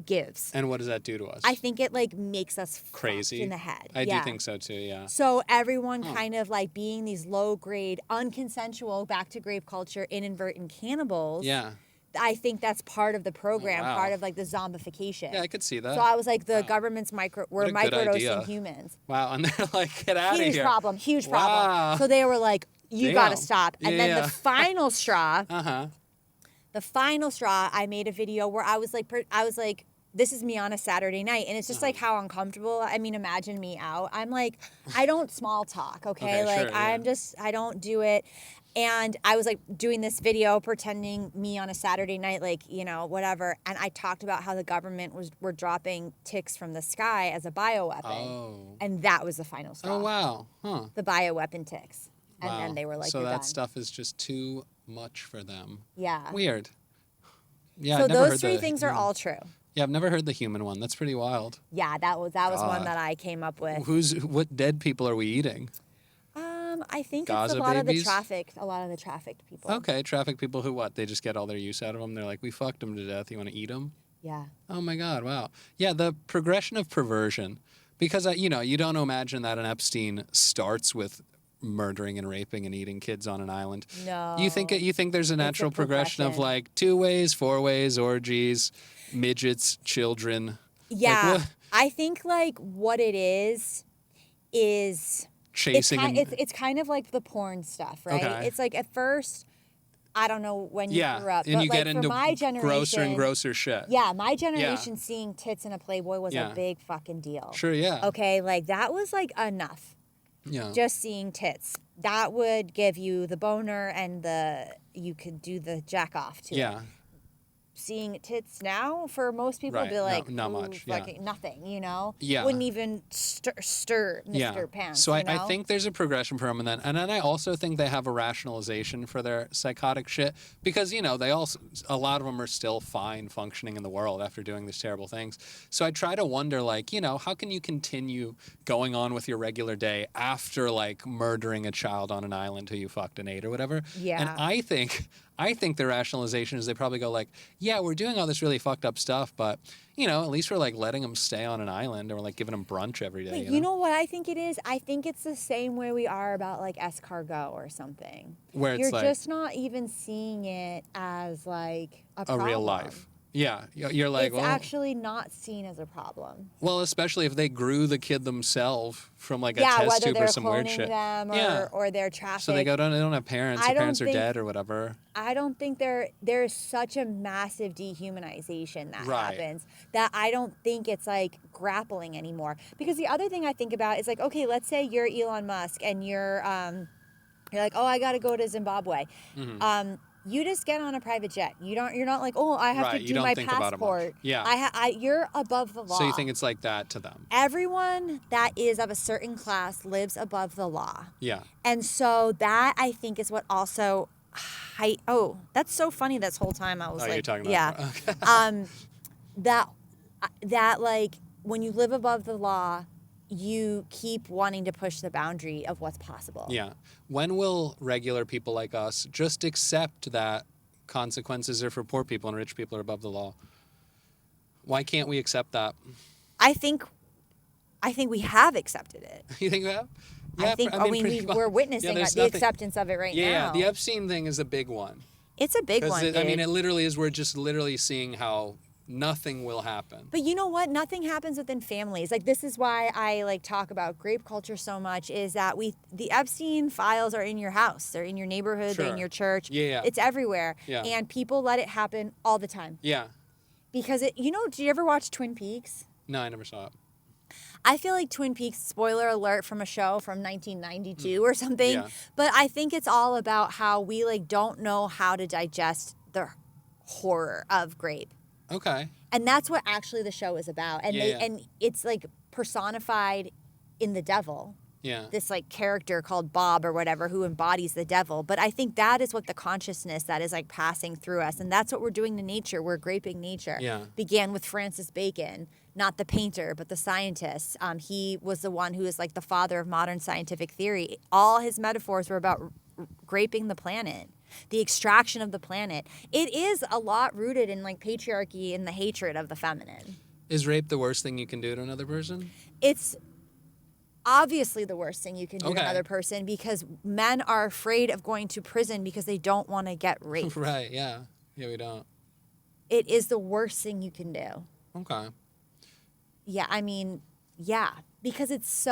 gives. And what does that do to us? I think it like makes us Crazy. fucked in the head. I Yeah. do think so too, yeah. So everyone kind of like being these low grade, unconsensual, back to grave culture, inadvertent cannibals. Yeah. I think that's part of the program, wow. part of like the zombification. Yeah, I could see that. So I was like, the government's we're What a good idea. microdosing humans. Wow, and they're like, get out of Huge here. problem, huge Wow. problem. So they were like, you got to Damn. stop. And then Yeah. the final straw, Uh-huh. I made a video where I was like, this is me on a Saturday night. And it's just like how uncomfortable. I mean, imagine me out. I'm like, I don't small talk, okay? Okay, like, sure, yeah. I don't do it. And I was like doing this video pretending me on a Saturday night, like, you know, whatever. And I talked about how the government were dropping ticks from the sky as a bioweapon. Oh. And that was the final straw. Oh, wow. Huh. The bioweapon ticks. And Wow. then they were like, so you're that done. stuff is just too much for them. Yeah. Weird. Yeah, So I've never those heard three the- things are all true. Yeah, I've never heard the human one. That's pretty wild. Yeah, that was one God. that I came up with. What dead people are we eating? I think Gaza it's a lot babies? of the trafficked people. Okay, traffic people who what? They just get all their use out of them. They're like, we fucked them to death. You want to eat them? Yeah. Oh my God! Wow. Yeah, the progression of perversion, because you don't imagine that an Epstein starts with murdering and raping and eating kids on an island. No. You think there's a natural progression of progression. like 2 ways, 4 ways, orgies, midgets, children. Yeah. Like, what? I think like what it is Chasing. it's kind of like the porn stuff, right? Okay. It's like at first, I don't know when you yeah, grew up, and but you like get for into my generation, grosser and grosser shit. Yeah, my generation seeing tits in a Playboy was Yeah. a big fucking deal. Sure. Yeah. Okay, like that was like enough. Yeah. Just seeing tits. That would give you the boner and you could do the jack off too. Yeah. Seeing tits now for most people would be Right, like not ooh, much, yeah. fucking nothing, you know? Yeah. Wouldn't even stir Mr. Pants. So you I know? think there's a progression for them, and then I also think they have a rationalization for their psychotic shit because a lot of them are still fine functioning in the world after doing these terrible things. So I try to wonder, like, how can you continue going on with your regular day after like murdering a child on an island who you fucked and ate or whatever? Yeah. And I think the rationalization is they probably go like, yeah, we're doing all this really fucked up stuff, but at least we're like letting them stay on an island or like giving them brunch every day. But you know what I think it is? I think it's the same way we are about like escargot or something. Where it's You're like just not even seeing it as like a problem. real life. Yeah, you're like, it's well, actually not seen as a problem. well, especially if they grew the kid themselves from like a Yeah, test whether tube they're or some weird cloning shit. them or they're trafficked. So they don't have parents. I Their don't parents are think- dead or whatever. I don't think there's such a massive dehumanization that Right. happens that I don't think it's like grappling anymore. Because the other thing I think about is like, okay, let's say you're Elon Musk and you're like, oh, I got to go to Zimbabwe. Mm-hmm. You just get on a private jet. You're not like, oh, I have Right, to you do don't my think about it much. passport. Yeah. You're above the law. So you think it's like that to them? Everyone that is of a certain class lives above the law. Yeah. And so that I think is what also that's so funny this whole time I was Oh, like you're talking about yeah. That like when you live above the law, you keep wanting to push the boundary of what's possible. Yeah. When will regular people like us just accept that consequences are for poor people and rich people are above the law? Why can't we accept that? I think we have accepted it. You think that? Yeah, I think, pretty much. we're witnessing there's the nothing- acceptance of it right now. Yeah, the Epstein thing is a big one. It's a big one, dude. It literally is. We're just literally seeing how nothing will happen. But you know what? Nothing happens within families. Like, this is why I like talk about grape culture so much, is that the Epstein files are in your house. They're in your neighborhood, they're in your church. Yeah. It's everywhere. Yeah. And people let it happen all the time. Yeah. Because do you ever watch Twin Peaks? No, I never saw it. I feel like Twin Peaks, spoiler alert from a show from 1992 or something, Yeah. but I think it's all about how we like don't know how to digest the horror of grape. Okay. And that's what actually the show is about. And and it's like personified in the devil. Yeah. This like character called Bob or whatever who embodies the devil. But I think that is what the consciousness that is like passing through us. And that's what we're doing to nature. We're graping nature. Yeah. Began with Francis Bacon, not the painter, but the scientist. He was the one who is like the father of modern scientific theory. All his metaphors were about graping the planet, the extraction of the planet. It is a lot rooted in like patriarchy and the hatred of the feminine. Is rape the worst thing you can do to another person? It's obviously the worst thing you can do Okay. to another person because men are afraid of going to prison because they don't want to get raped. Right, yeah. Yeah, we don't. It is the worst thing you can do. Okay. Yeah, I mean, yeah, because it's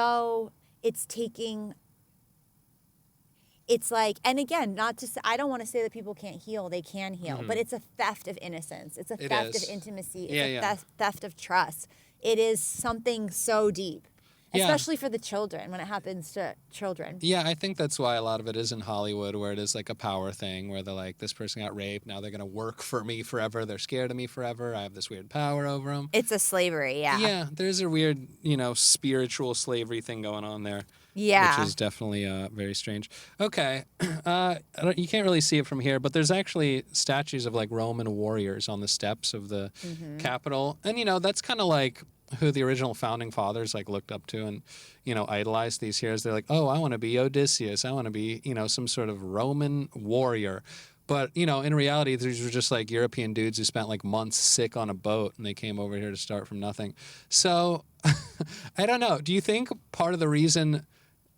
like, and again, not to say, I don't want to say that people can't heal, they can heal, but it's a theft of innocence. It's a theft of intimacy. It's a theft of trust. It is something so deep. Especially for the children, when it happens to children. Yeah, I think that's why a lot of it is in Hollywood, where it is like a power thing, where they're like, this person got raped, now they're going to work for me forever, they're scared of me forever, I have this weird power over them. It's a slavery, yeah. Yeah, there's a weird, spiritual slavery thing going on there. Yeah. Which is definitely very strange. Okay, you can't really see it from here, but there's actually statues of like Roman warriors on the steps of the Capitol. And, that's kind of like who the original founding fathers like looked up to and, idolized these heroes. They're like, oh, I want to be Odysseus. I want to be, some sort of Roman warrior. But, in reality, these were just like European dudes who spent like months sick on a boat and they came over here to start from nothing. So I don't know. Do you think part of the reason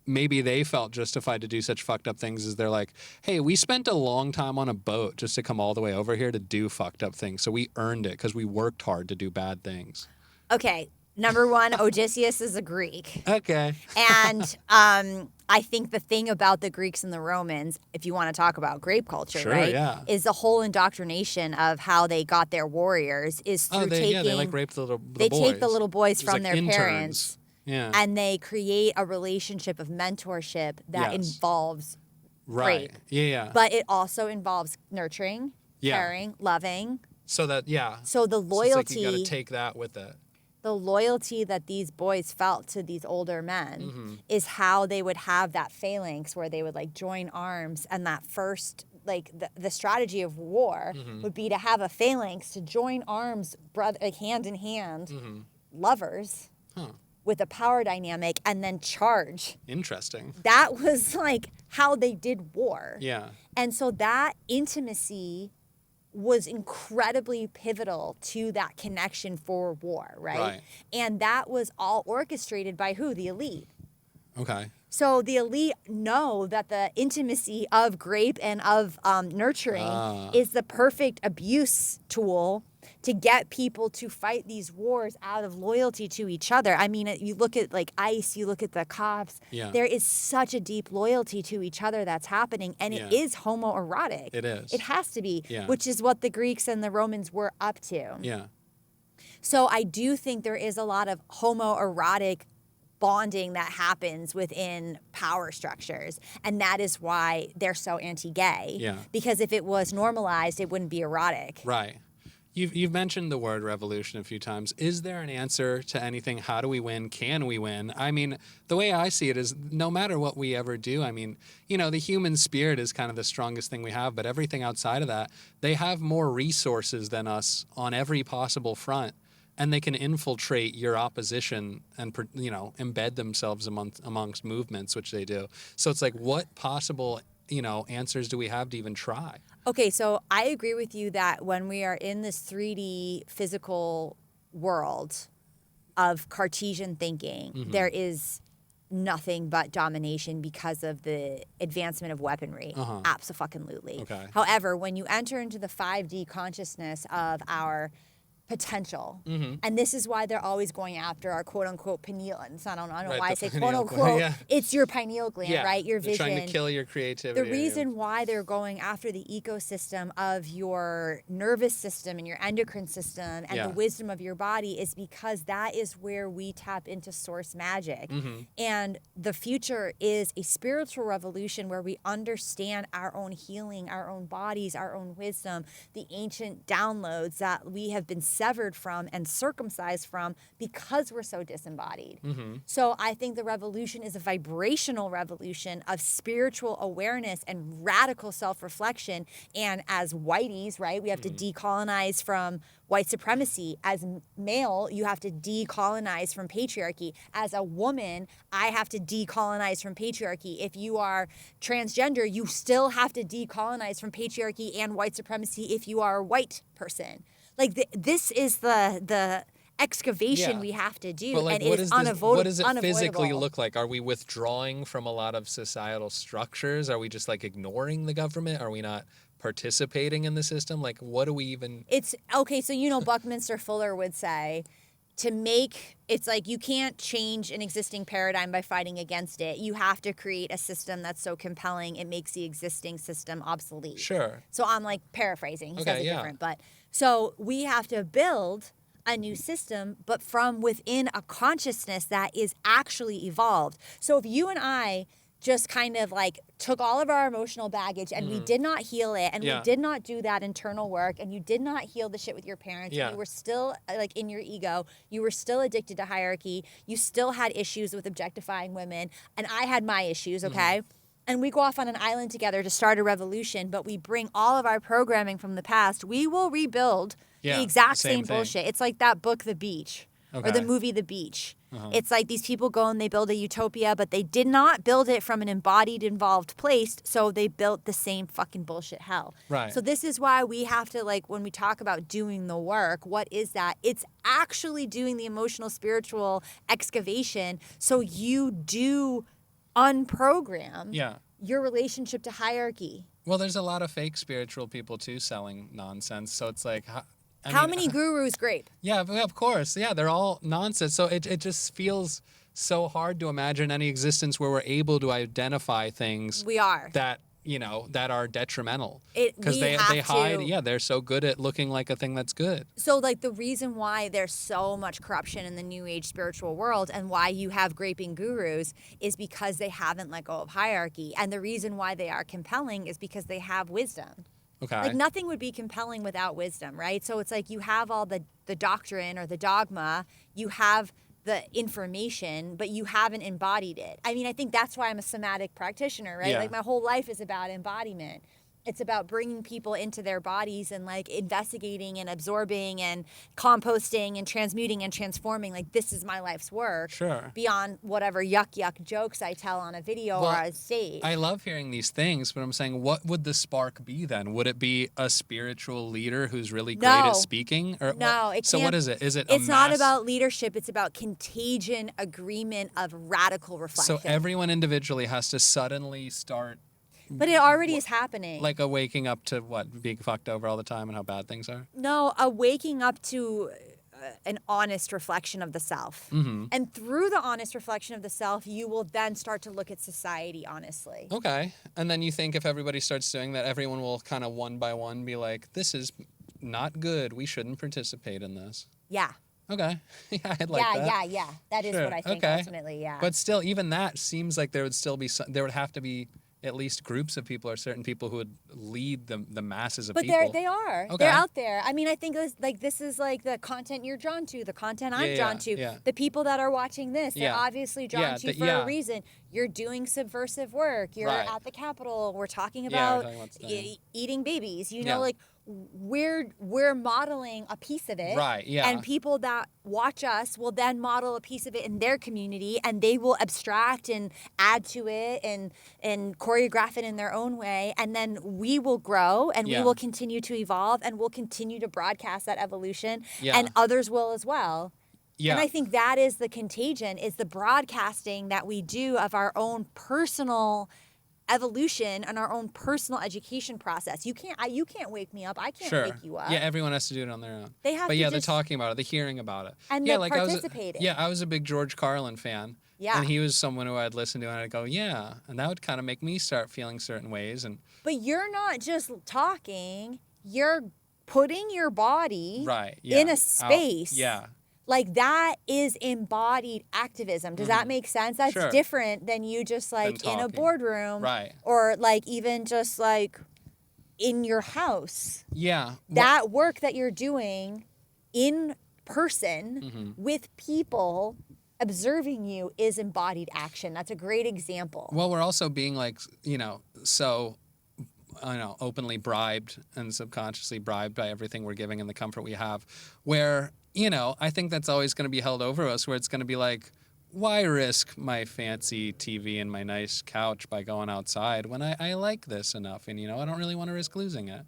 maybe they felt justified to do such fucked up things is they're like, hey, we spent a long time on a boat just to come all the way over here to do fucked up things. So we earned it because we worked hard to do bad things. Okay, number one, Odysseus is a Greek. Okay. And I think the thing about the Greeks and the Romans, if you want to talk about grape culture, right, is the whole indoctrination of how they got their warriors is through taking... they like raped the boys. They take the little boys from like their interns. parents and they create a relationship of mentorship that involves rape. Yeah. But it also involves nurturing, caring, loving. So that, So the loyalty... So it's like you got to take that with it. The loyalty that these boys felt to these older men is how they would have that phalanx where they would like join arms, and that first like the strategy of war would be to have a phalanx to join arms, like hand in hand, lovers with a power dynamic, and then charge. Interesting. That was like how they did war. Yeah. And so that intimacy was incredibly pivotal to that connection for war, right? And that was all orchestrated by who? The elite. Okay. So the elite know that the intimacy of grape and of nurturing is the perfect abuse tool to get people to fight these wars out of loyalty to each other. I mean, you look at like ICE, you look at the cops, there is such a deep loyalty to each other that's happening, and it is homoerotic. It is. It has to be, which is what the Greeks and the Romans were up to. Yeah. So I do think there is a lot of homoerotic bonding that happens within power structures, and that is why they're so anti-gay. Yeah. Because if it was normalized, it wouldn't be erotic. Right. You've mentioned the word revolution a few times. Is there an answer to anything? How do we win? Can we win? I mean, the way I see it is no matter what we ever do, I mean, the human spirit is kind of the strongest thing we have, but everything outside of that, they have more resources than us on every possible front, and they can infiltrate your opposition and, embed themselves amongst movements, which they do. So it's like, what possible, answers do we have to even try? Okay, so I agree with you that when we are in this 3D physical world of Cartesian thinking, there is nothing but domination because of the advancement of weaponry. Abso-fucking-lutely. Okay. However, when you enter into the 5D consciousness of our potential, and this is why they're always going after our quote-unquote pineal. And I don't know why I say quote-unquote. It's your pineal gland, right? Your vision. They're trying to kill your creativity. The reason why they're going after the ecosystem of your nervous system and your endocrine system and the wisdom of your body is because that is where we tap into source magic. And the future is a spiritual revolution where we understand our own healing, our own bodies, our own wisdom, the ancient downloads that we have been severed from and circumcised from because we're so disembodied. So I think the revolution is a vibrational revolution of spiritual awareness and radical self-reflection. And as whiteys, right, we have to decolonize from white supremacy. As male, you have to decolonize from patriarchy. As a woman, I have to decolonize from patriarchy. If you are transgender, you still have to decolonize from patriarchy and white supremacy if you are a white person. Like this is the excavation we have to do, like, and it is unavoidable. What does it physically look like? Are we withdrawing from a lot of societal structures? Are we just like ignoring the government? Are we not participating in the system? Like, what do we even? It's okay. So Buckminster Fuller would say, it's like you can't change an existing paradigm by fighting against it. You have to create a system that's so compelling it makes the existing system obsolete. Sure. So I'm like paraphrasing. He says it yeah. different, but so we have to build a new system, but from within a consciousness that is actually evolved. So if you and I just kind of like took all of our emotional baggage and we did not heal it and we did not do that internal work and you did not heal the shit with your parents and you were still like in your ego, you were still addicted to hierarchy, you still had issues with objectifying women, and I had my issues, okay? And we go off on an island together to start a revolution, but we bring all of our programming from the past, we will rebuild the exact same bullshit. It's like that book, The Beach, or the movie, The Beach. It's like these people go and they build a utopia, but they did not build it from an embodied, involved place, so they built the same fucking bullshit hell. Right. So this is why we have to, like, when we talk about doing the work, what is that? It's actually doing the emotional, spiritual excavation so you do unprogram your relationship to hierarchy. Well, there's a lot of fake spiritual people too selling nonsense. So it's like, how many gurus grape? Yeah, of course. Yeah, they're all nonsense. So it just feels so hard to imagine any existence where we're able to identify things. We are. That, that are detrimental. Because they hide. Yeah, they're so good at looking like a thing that's good. So, like, the reason why there's so much corruption in the New Age spiritual world and why you have graping gurus is because they haven't let go of hierarchy. And the reason why they are compelling is because they have wisdom. Okay. Like, nothing would be compelling without wisdom, right? So it's like you have all the doctrine or the dogma, you have the information, but you haven't embodied it. I mean, I think that's why I'm a somatic practitioner, right? Yeah. Like, my whole life is about embodiment. It's about bringing people into their bodies and, like, investigating and absorbing and composting and transmuting and transforming. Like, this is my life's work. Sure. Beyond whatever yuck jokes I tell on a video or on stage. I love hearing these things, but I'm saying, what would the spark be then? Would it be a spiritual leader who's really great at speaking? Or no, it so can't. What is it? Is it It's not about leadership. It's about contagion, agreement of radical reflection. So everyone individually has to suddenly start. But it already is happening. Like a waking up to what? Being fucked over all the time and how bad things are? No, a waking up to an honest reflection of the self. And through the honest reflection of the self, you will then start to look at society honestly. Okay. And then you think if everybody starts doing that, everyone will kind of one by one be like, this is not good. We shouldn't participate in this. Yeah. Okay. Yeah, I'd like that. Yeah. That is what I think ultimately, yeah. But still, even that seems like there would have to be at least groups of people or certain people who would lead the masses of people. But they are. Okay. They're out there. I mean, I think this is like the content you're drawn to, the content I'm drawn to. Yeah. The people that are watching this, they're obviously drawn to for a reason. You're doing subversive work. You're at the Capitol. We're talking about, eating babies. Like, we're modeling a piece of it. Right, yeah. And people that watch us will then model a piece of it in their community, and they will abstract and add to it and choreograph it in their own way. And then we will grow and we will continue to evolve and we'll continue to broadcast that evolution. Yeah. And others will as well. Yeah. And I think that is the contagion, is the broadcasting that we do of our own personal evolution and our own personal education process. You can't wake me up. I can't Sure. wake you up. Yeah, everyone has to do it on their own. They have but to yeah, they're just- talking about it, they're hearing about it. And yeah, they're like participating. I was a big George Carlin fan. Yeah. And he was someone who I'd listen to and I'd go, yeah. And that would kind of make me start feeling certain ways. But you're not just talking, you're putting your body Right. Yeah. in a space. Yeah. Like, that is embodied activism. Does that make sense? That's Sure. different than you just like in a talking. boardroom. Right. Or like even just like in your house. Yeah. That work that you're doing in person with people observing you is embodied action. That's a great example. Well, we're also being like, so openly bribed and subconsciously bribed by everything we're giving and the comfort we have, where, I think that's always going to be held over us, where it's going to be like, why risk my fancy TV and my nice couch by going outside when I like this enough and, I don't really want to risk losing it.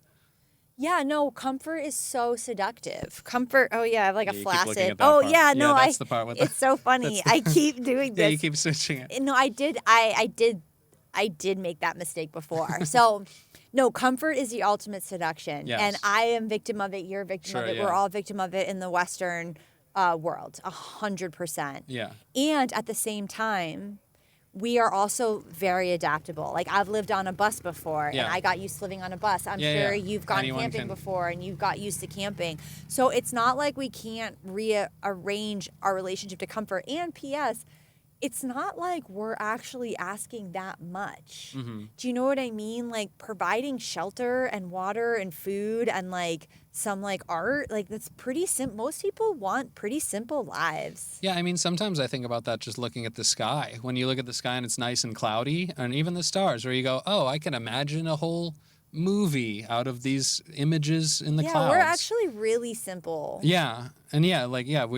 Yeah, no, comfort is so seductive. Comfort, oh yeah, I have like Yeah, a you keep looking flaccid. at that Oh part. yeah, Yeah, no, that's the part with it's so funny. I keep doing this. Yeah, you keep switching it. No, I did make that mistake before. So, no, comfort is the ultimate seduction. Yes. And I am victim of it. You're a victim of Sure, it. yeah. We're all victim of it in the Western world, 100%. Yeah. And at the same time, we are also very adaptable. Like, I've lived on a bus before, Yeah. and I got used to living on a bus. I'm Yeah, sure yeah. you've gone Anyone camping can. before, and you've got used to camping. So it's not like we can't rearrange our relationship to comfort. And P.S., it's not like we're actually asking that much. Do you know what I mean? Like, providing shelter and water and food and like some like art, like that's pretty simple. Most people want pretty simple lives. Yeah, I mean, sometimes I think about that just looking at the sky. When you look at the sky and it's nice and cloudy, and even the stars, where you go, oh, I can imagine a whole movie out of these images in the Yeah, clouds. we're actually really simple. Yeah, and we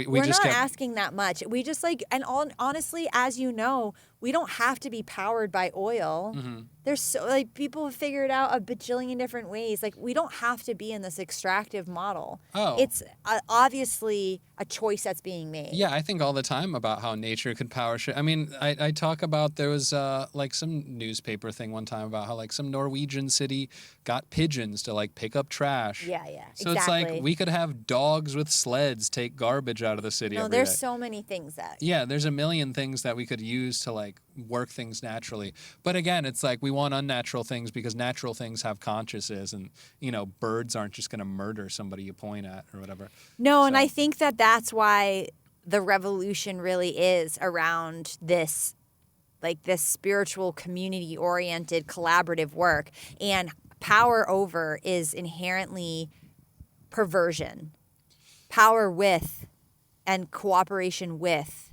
We're just not get asking that much. We just like, and honestly, as you know, we don't have to be powered by oil. There's so like people have figured out a bajillion different ways. Like, we don't have to be in this extractive model. Oh. It's obviously a choice that's being made. Yeah, I think all the time about how nature could power shit. I mean, I talk about there was like some newspaper thing one time about how like some Norwegian city got pigeons to like pick up trash. Yeah, So exactly. it's like we could have dogs with sleds take garbage out of the city No, every there's day. so many things that. Yeah, there's a million things that we could use to like work things naturally. But again, it's like we want unnatural things because natural things have consciences and, birds aren't just going to murder somebody you point at or whatever. No, and So- I think that that's why the revolution really is around this, like this spiritual, community-oriented, collaborative work. And power over is inherently perversion. Power with and cooperation with,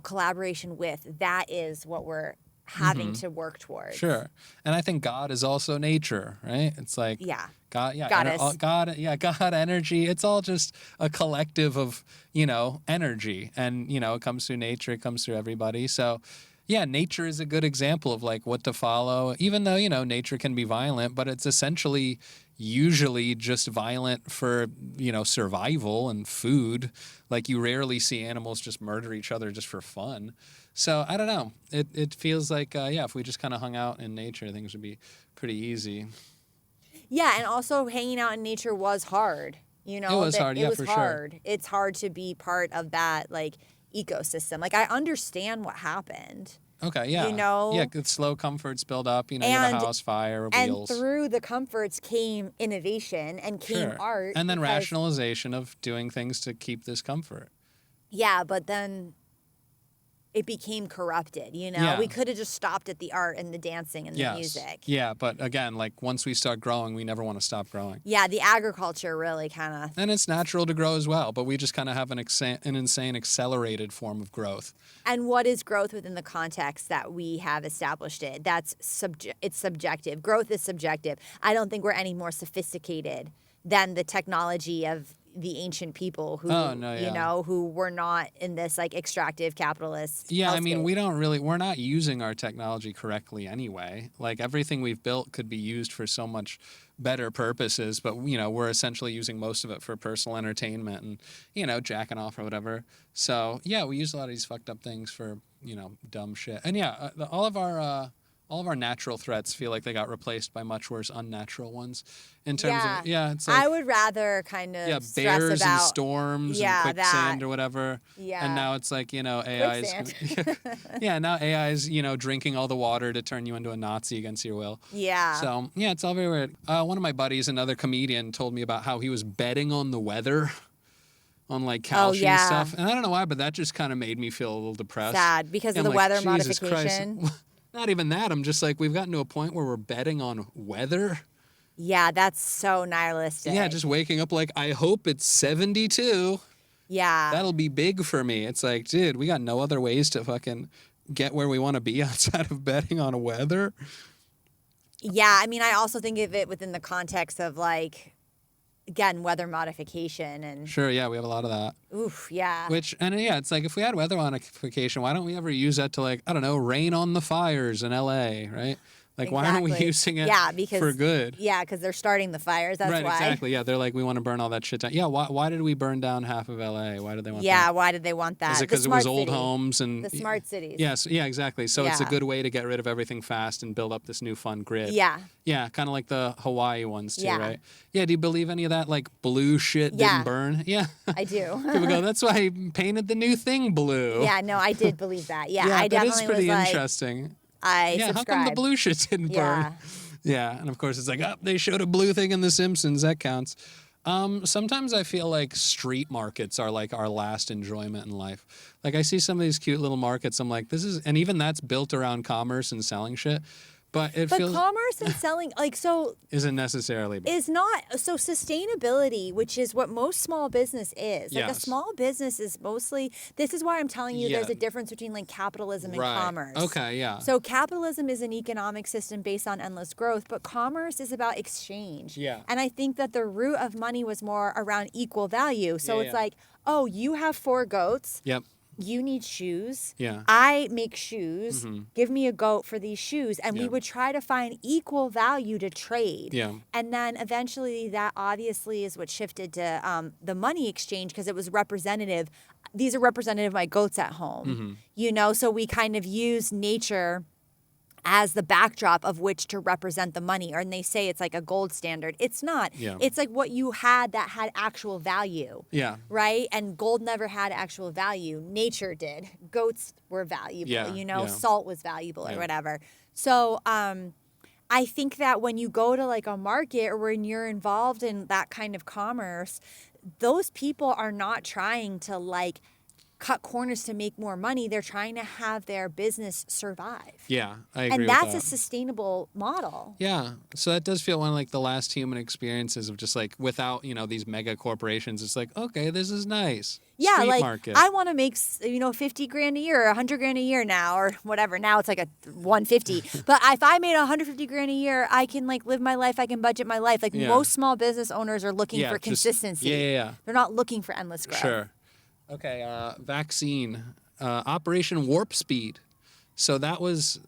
collaboration with, that is what we're having to work towards. Sure. And I think God is also nature, right? It's like Yeah. God, yeah, Goddess. God, energy. It's all just a collective of, energy. And, it comes through nature, it comes through everybody. So, yeah, nature is a good example of like what to follow, even though, nature can be violent, but it's essentially usually just violent for, survival and food. Like you rarely see animals just murder each other just for fun. So I don't know. It feels like, if we just kind of hung out in nature, things would be pretty easy. Yeah, and also hanging out in nature was hard. It was hard, yeah, It was for sure. hard. It's hard to be part of that like ecosystem. Like, I understand what happened. Okay, yeah. Yeah, good slow comforts build up, you have a house fire, wheels. And through the comforts came innovation and came Sure. art. And then because- rationalization of doing things to keep this comfort. Yeah, but then it became corrupted, Yeah. We could have just stopped at the art and the dancing and the Yes. music. Yeah, but again, like once we start growing, we never want to stop growing. Yeah, the agriculture really kind of. And it's natural to grow as well, but we just kind of have an insane accelerated form of growth. And what is growth within the context that we have established it? It's subjective. Growth is subjective. I don't think we're any more sophisticated than the technology of the ancient people who, who were not in this like extractive capitalist. Yeah, I mean, hellscape. we're not using our technology correctly anyway. Like everything we've built could be used for so much better purposes, but we're essentially using most of it for personal entertainment and jacking off or whatever. So yeah, we use a lot of these fucked up things for dumb shit. And yeah, all of our natural threats feel like they got replaced by much worse unnatural ones. In terms of it's like I would rather kind of stress bears about and storms and quicksand or whatever. Yeah. And now it's like AI is now AI is drinking all the water to turn you into a Nazi against your will. Yeah. So yeah, it's all very weird. One of my buddies, another comedian, told me about how he was betting on the weather. On like Kalshi and stuff. And I don't know why, but that just kind of made me feel a little depressed. Sad because of the weather modification. Christ. Not even that. I'm just like, we've gotten to a point where we're betting on weather. Yeah, that's so nihilistic. Yeah, just waking up like, I hope it's 72. Yeah. That'll be big for me. It's like, dude, we got no other ways to fucking get where we want to be outside of betting on weather. Yeah, I mean, I also think of it within the context of like, again, weather modification and sure, yeah, we have a lot of that. Oof, yeah. It's like if we had weather modification, why don't we ever use that to like, I don't know, rain on the fires in LA, right? Like, why aren't we using it for good? Yeah, because they're starting the fires. That's right, why. Exactly. Yeah, they're like, we want to burn all that shit down. Yeah, why did we burn down half of LA? Why did they want that? Yeah, why did they want that? Is it because it was old homes and the smart cities? Yes, yeah, exactly. So it's a good way to get rid of everything fast and build up this new fun grid. Yeah. Yeah, kind of like the Hawaii ones too, right? Yeah, do you believe any of that? Like blue shit didn't burn? Yeah. I do. People go, that's why I painted the new thing blue. Yeah, no, I did believe that. Yeah, I that definitely is pretty was interesting. Yeah, how come the blue shit didn't burn? Yeah, and of course it's like, they showed a blue thing in The Simpsons. That counts. Sometimes I feel like street markets are like our last enjoyment in life. Like I see some of these cute little markets. I'm like, and even that's built around commerce and selling shit. But commerce and selling, isn't necessarily bad. Is not. So sustainability, which is what most small business is. Like a small business is mostly, this is why I'm telling you there's a difference between like capitalism and commerce. Okay, yeah. So capitalism is an economic system based on endless growth, but commerce is about exchange. Yeah. And I think that the root of money was more around equal value. So it's like, oh, you have 4 goats. Yep. You need shoes. Yeah. I make shoes. Mm-hmm. Give me a goat for these shoes. And we would try to find equal value to trade. Yeah. And then eventually that obviously is what shifted to the money exchange because it was representative. These are representative of my goats at home. Mm-hmm. So we kind of use nature as the backdrop of which to represent the money. And they say it's like a gold standard. It's not. Yeah. It's like what you had that had actual value. Yeah. Right? And gold never had actual value. Nature did. Goats were valuable. Yeah. Salt was valuable or whatever. So I think that when you go to like a market or when you're involved in that kind of commerce, those people are not trying to like cut corners to make more money. They're trying to have their business survive. Yeah, I agree and that's with that. A sustainable model. Yeah, so that does feel one of like the last human experiences of just like without these mega corporations. It's like, okay, this is nice. Yeah, Street like market. I want to make $50,000 a year, or $100,000 a year now, or whatever. Now it's like a 150. But if I made $150,000 a year, I can like live my life. I can budget my life. Like most small business owners are looking for consistency. Yeah. They're not looking for endless growth. Sure. Okay, vaccine, Operation Warp Speed. So that was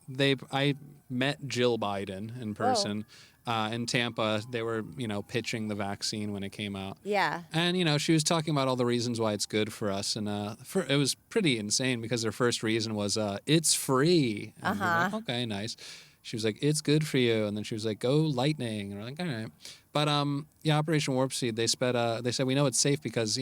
I met Jill Biden in person in Tampa. They were pitching the vaccine when it came out. Yeah. And she was talking about all the reasons why it's good for us, and it was pretty insane because their first reason was it's free. And we were like, okay, nice. She was like, it's good for you, and then she was like, go lightning, and we're like, all right. But Operation Warp Speed. They said we know it's safe because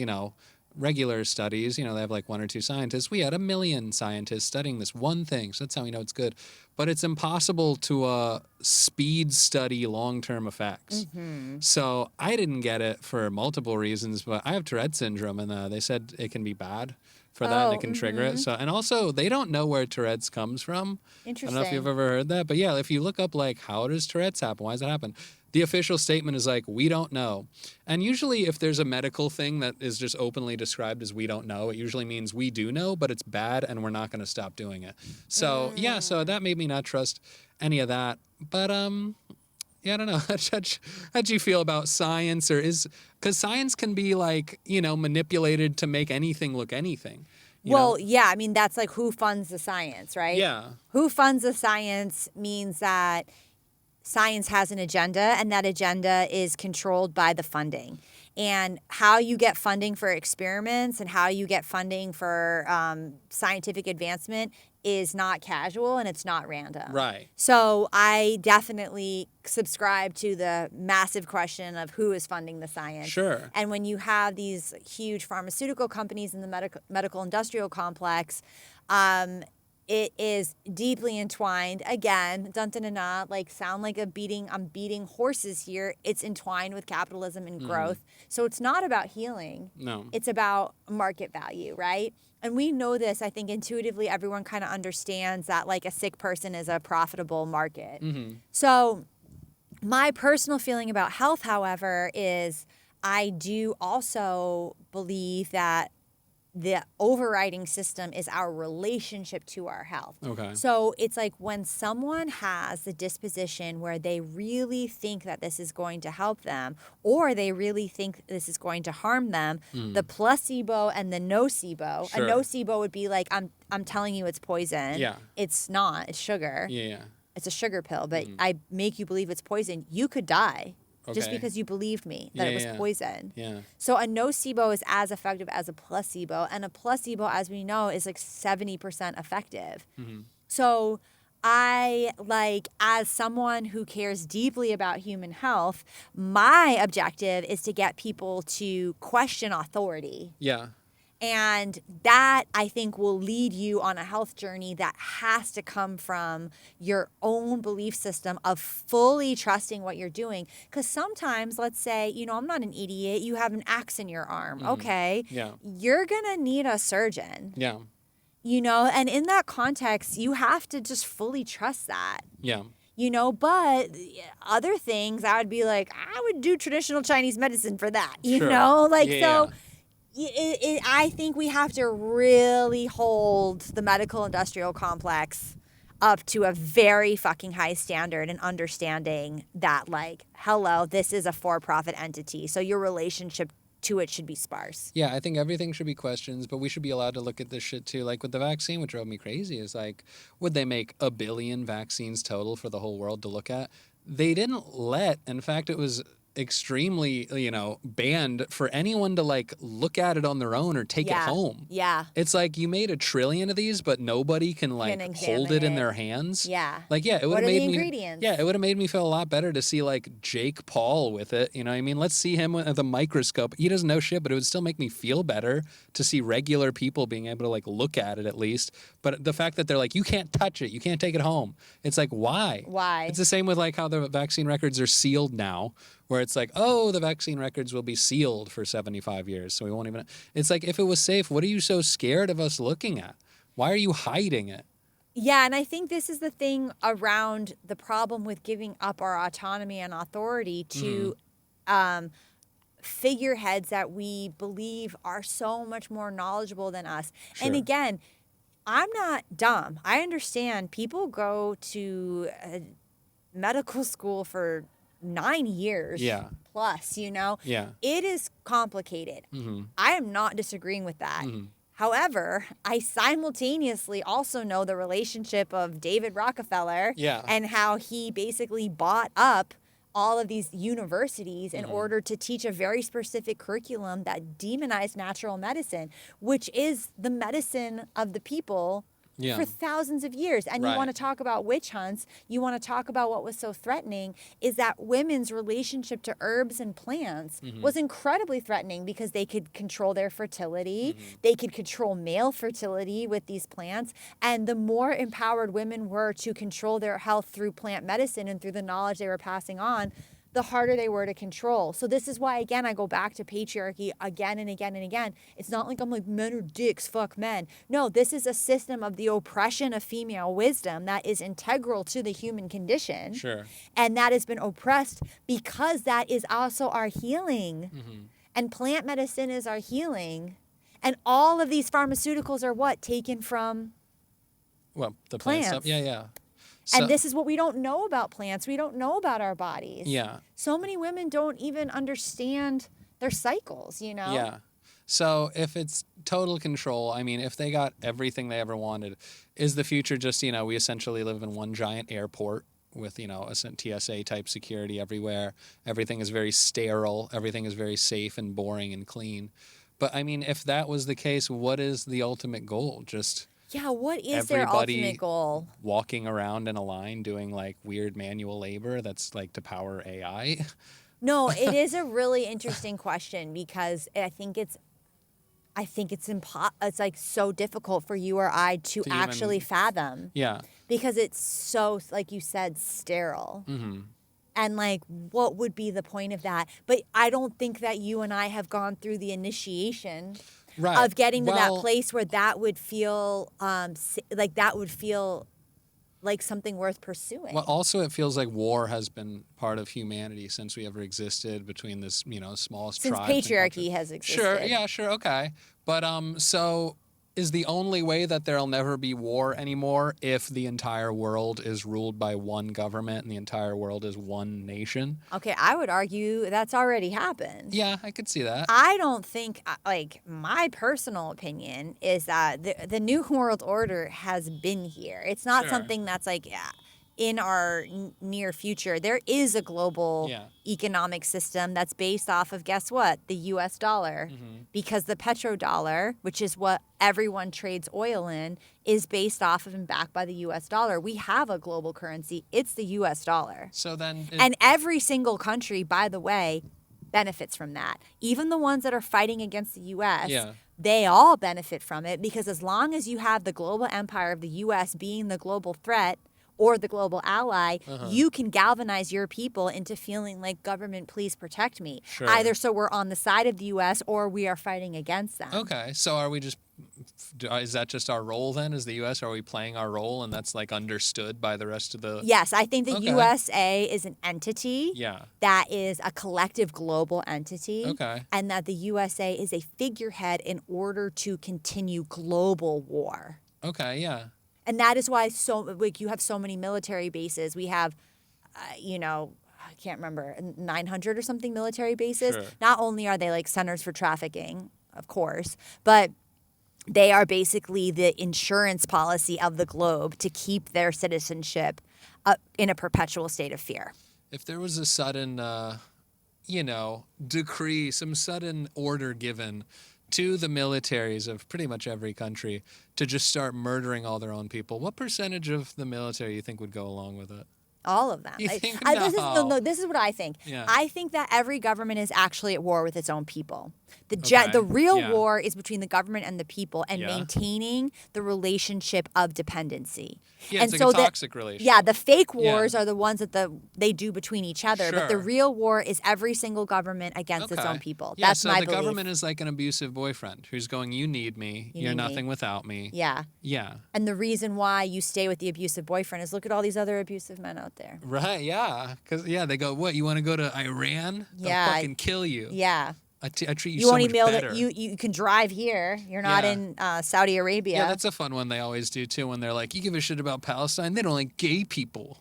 regular studies, they have like 1 or 2 scientists. We had 1 million scientists studying this one thing, so that's how we know it's good. But it's impossible to speed study long-term effects. Mm-hmm. So I didn't get it for multiple reasons, but I have Tourette syndrome, and they said it can be bad for that, and it can trigger it. So, and also, they don't know where Tourette's comes from. Interesting. I don't know if you've ever heard that, but yeah, if you look up like, how does Tourette's happen? Why does it happen? The official statement is like, we don't know. And usually if there's a medical thing that is just openly described as we don't know, it usually means we do know, but it's bad and we're not going to stop doing it. So, so that made me not trust any of that. But, I don't know. How'd you feel about science? Because science can be like, manipulated to make anything look anything. Yeah, I mean, that's like who funds the science, right? Yeah. Who funds the science means that science has an agenda, and that agenda is controlled by the funding. And how you get funding for experiments and how you get funding for scientific advancement is not casual and it's not random. Right. So I definitely subscribe to the massive question of who is funding the science. Sure. And when you have these huge pharmaceutical companies in the medical industrial complex, it is deeply entwined. Again, like sound like I'm beating horses here. It's entwined with capitalism and growth. So it's not about healing. No. It's about market value, right? And we know this. I think intuitively everyone kind of understands that like a sick person is a profitable market. So my personal feeling about health, however, is I do also believe that the overriding system is our relationship to our health. Okay. So it's like when someone has the disposition where they really think that this is going to help them or they really think this is going to harm them, the placebo and the nocebo. Sure. A nocebo would be like, I'm telling you it's poison. Yeah. It's not. It's sugar. Yeah. It's a sugar pill, but I make you believe it's poison. You could die. Just Okay. because you believed me that it was poison. Yeah. So a nocebo is as effective as a placebo, and a placebo, as we know, is like 70% effective. So I as someone who cares deeply about human health, my objective is to get people to question authority. Yeah. And that, I think, will lead you on a health journey that has to come from your own belief system of fully trusting what you're doing. Because sometimes, let's say, I'm not an idiot. You have an axe in your arm. Okay. Yeah. You're going to need a surgeon. Yeah. And in that context, you have to just fully trust that. Yeah. But other things, I would be like, I would do traditional Chinese medicine for that. Sure. So... I think we have to really hold the medical industrial complex up to a very fucking high standard and understanding that, hello, this is a for-profit entity. So your relationship to it should be sparse. Yeah, I think everything should be questions, but we should be allowed to look at this shit too. Like with the vaccine, what drove me crazy is would they make 1 billion vaccines total for the whole world to look at? They didn't in fact, it was extremely, banned for anyone to look at it on their own or take it home. Yeah. It's like you made 1 trillion of these, but nobody can hold it in their hands. Yeah. It would have What are made the me. ingredients? Yeah, it would have made me feel a lot better to see Jake Paul with it. You know what I mean? Let's see him with a microscope. He doesn't know shit, but it would still make me feel better to see regular people being able to look at it at least. But the fact that they're you can't touch it, you can't take it home. It's why? Why? It's the same with how the vaccine records are sealed now. Where it's the vaccine records will be sealed for 75 years, so we won't even... It's if it was safe, what are you so scared of us looking at? Why are you hiding it? Yeah, and I think this is the thing around the problem with giving up our autonomy and authority to figureheads that we believe are so much more knowledgeable than us. Sure. And again, I'm not dumb. I understand people go to medical school for 9 years plus, Yeah. It is complicated. I am not disagreeing with that. However, I simultaneously also know the relationship of David Rockefeller and how he basically bought up all of these universities in order to teach a very specific curriculum that demonized natural medicine, which is the medicine of the people for thousands of years. And you want to talk about witch hunts, you want to talk about what was so threatening is that women's relationship to herbs and plants was incredibly threatening because they could control their fertility, they could control male fertility with these plants, and the more empowered women were to control their health through plant medicine and through the knowledge they were passing on, the harder they were to control. So this is why, again, I go back to patriarchy again and again and again. It's not like I'm men are dicks, fuck men. No, this is a system of the oppression of female wisdom that is integral to the human condition. Sure. And that has been oppressed because that is also our healing. And plant medicine is our healing. And all of these pharmaceuticals are what? Taken from Well, the plant stuff. plants. Yeah. And this is what we don't know about plants. We don't know about our bodies. Yeah. So many women don't even understand their cycles, Yeah. So if it's total control, I mean, if they got everything they ever wanted, is the future just, we essentially live in one giant airport with, you know, a TSA type security everywhere. Everything is very sterile. Everything is very safe and boring and clean. But I mean, if that was the case, what is the ultimate goal? Just Yeah, what is their everybody ultimate goal? walking around in a line doing like weird manual labor that's like to power AI? No, it is a really interesting question because I think it's it's like so difficult for you or I to To actually even- fathom Yeah. because it's so, like you said, sterile. Mm-hmm. And like, what would be the point of that? But I don't think that you and I have gone through the initiation Right. of getting to that Well, place where that would feel like something worth pursuing. Well, also it feels like war has been part of humanity since we ever existed between this, you know, smallest Since tribes and patriarchy cultures. has existed. Sure, yeah, sure, okay. But so is the only way that there'll never be war anymore if the entire world is ruled by one government and the entire world is one nation? Okay, I would argue that's already happened. Yeah, I could see that. I don't think, like, my personal opinion is that the New World Order has been here. It's not Sure. something that's like in our near future. There is a global Yeah. economic system that's based off of, guess what? The US dollar. Mm-hmm. Because the petrodollar, which is what everyone trades oil in, is based off of and backed by the US dollar. We have a global currency. It's the US dollar. So then And every single country, by the way, benefits from that. Even the ones that are fighting against the U.S., Yeah. they all benefit from it because as long as you have the global empire of the U.S. being the global threat or the global ally, you can galvanize your people into feeling like, government, please protect me. Sure. Either so we're on the side of the U.S. or we are fighting against them. Okay, so are we just, is that just our role then as the U.S.? Are we playing our role and that's like understood by the rest of the... Yes, I think the Okay. USA is an entity Yeah, that is a collective global entity. okay. And that the USA is a figurehead in order to continue global war. Okay, yeah. And that is why you have so many military bases. We have, I can't remember, 900 or something military bases. Sure. Not only are they like centers for trafficking, of course, but they are basically the insurance policy of the globe to keep their citizenship in a perpetual state of fear. If there was a sudden, decree, some sudden order given to the militaries of pretty much every country to just start murdering all their own people, what percentage of the military you think would go along with it? All of them. You think This is what I think. Yeah. I think that every government is actually at war with its own people. Okay. The real Yeah. war is between the government and the people and Yeah. maintaining the relationship of dependency. Yeah, and it's so like a toxic relationship. Yeah, the fake Yeah. wars are the ones that they do between each other. But the Sure. real war is every single government against its Okay. own people. Yeah, That's so my the belief. government is like an abusive boyfriend who's going, you need me, You you're need me." nothing without me. Yeah. Yeah. And the reason why you stay with the abusive boyfriend is look at all these other abusive men out there. Right, yeah. Because, they go, what, you want to go to Iran? They'll Yeah. fucking kill you. Yeah. I treat you You so won't much even be able better. to, you can drive here. You're not Yeah. in Saudi Arabia. Yeah, that's a fun one they always do, too, when they're like, you give a shit about Palestine? They don't like gay people.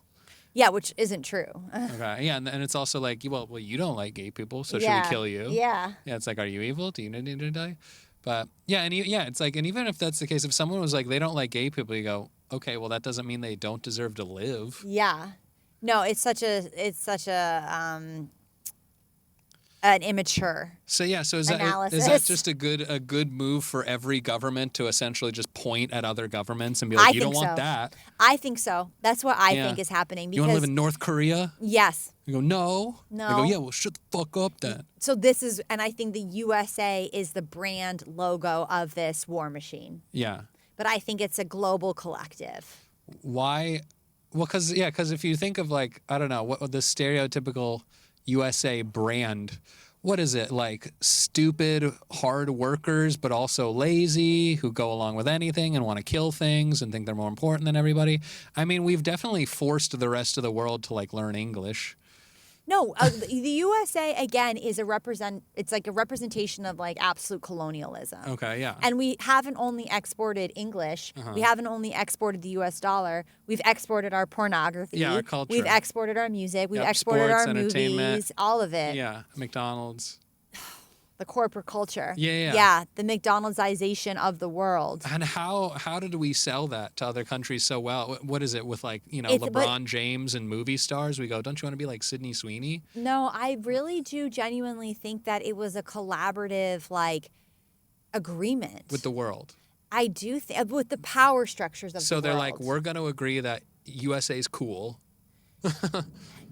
Yeah, which isn't true. Okay, yeah, and it's also like, well, you don't like gay people, so should Yeah. we kill you? Yeah. Yeah, it's like, are you evil? Do you need to die? But, yeah, it's like, and even if that's the case, if someone was like, they don't like gay people, you go, okay, well, that doesn't mean they don't deserve to live. Yeah. No, it's such an immature. So is that Analysis. just a good move for every government to essentially just point at other governments and be like, you don't want that? I think so. That's what I Yeah. think is happening. You want to Because live in North Korea? yes. You go, no. No. I go, yeah, well, shut the fuck up then. So and I think the USA is the brand logo of this war machine. Yeah. But I think it's a global collective. Why? Well, because if you think of like, I don't know, what the stereotypical USA brand, what is it? Like stupid, hard workers, but also lazy, who go along with anything and want to kill things and think they're more important than everybody. I mean, we've definitely forced the rest of the world to like learn English. No, the USA again is it's like a representation of like absolute colonialism. Okay, yeah. And we haven't only exported English. We haven't only exported the U.S. dollar. We've exported our pornography. Yeah, our culture. We've exported our music. We've Yep, exported sports, our entertainment. movies. All of it. Yeah, McDonald's. The corporate culture. Yeah. The McDonald'sization of the world. And how did we sell that to other countries so well? What is it with like, But LeBron James and movie stars? We go, don't you want to be like Sydney Sweeney? no, I really do genuinely think that it was a collaborative like agreement. With the world. I do think with the power structures of the So world. they're like, we're going to agree that USA's cool.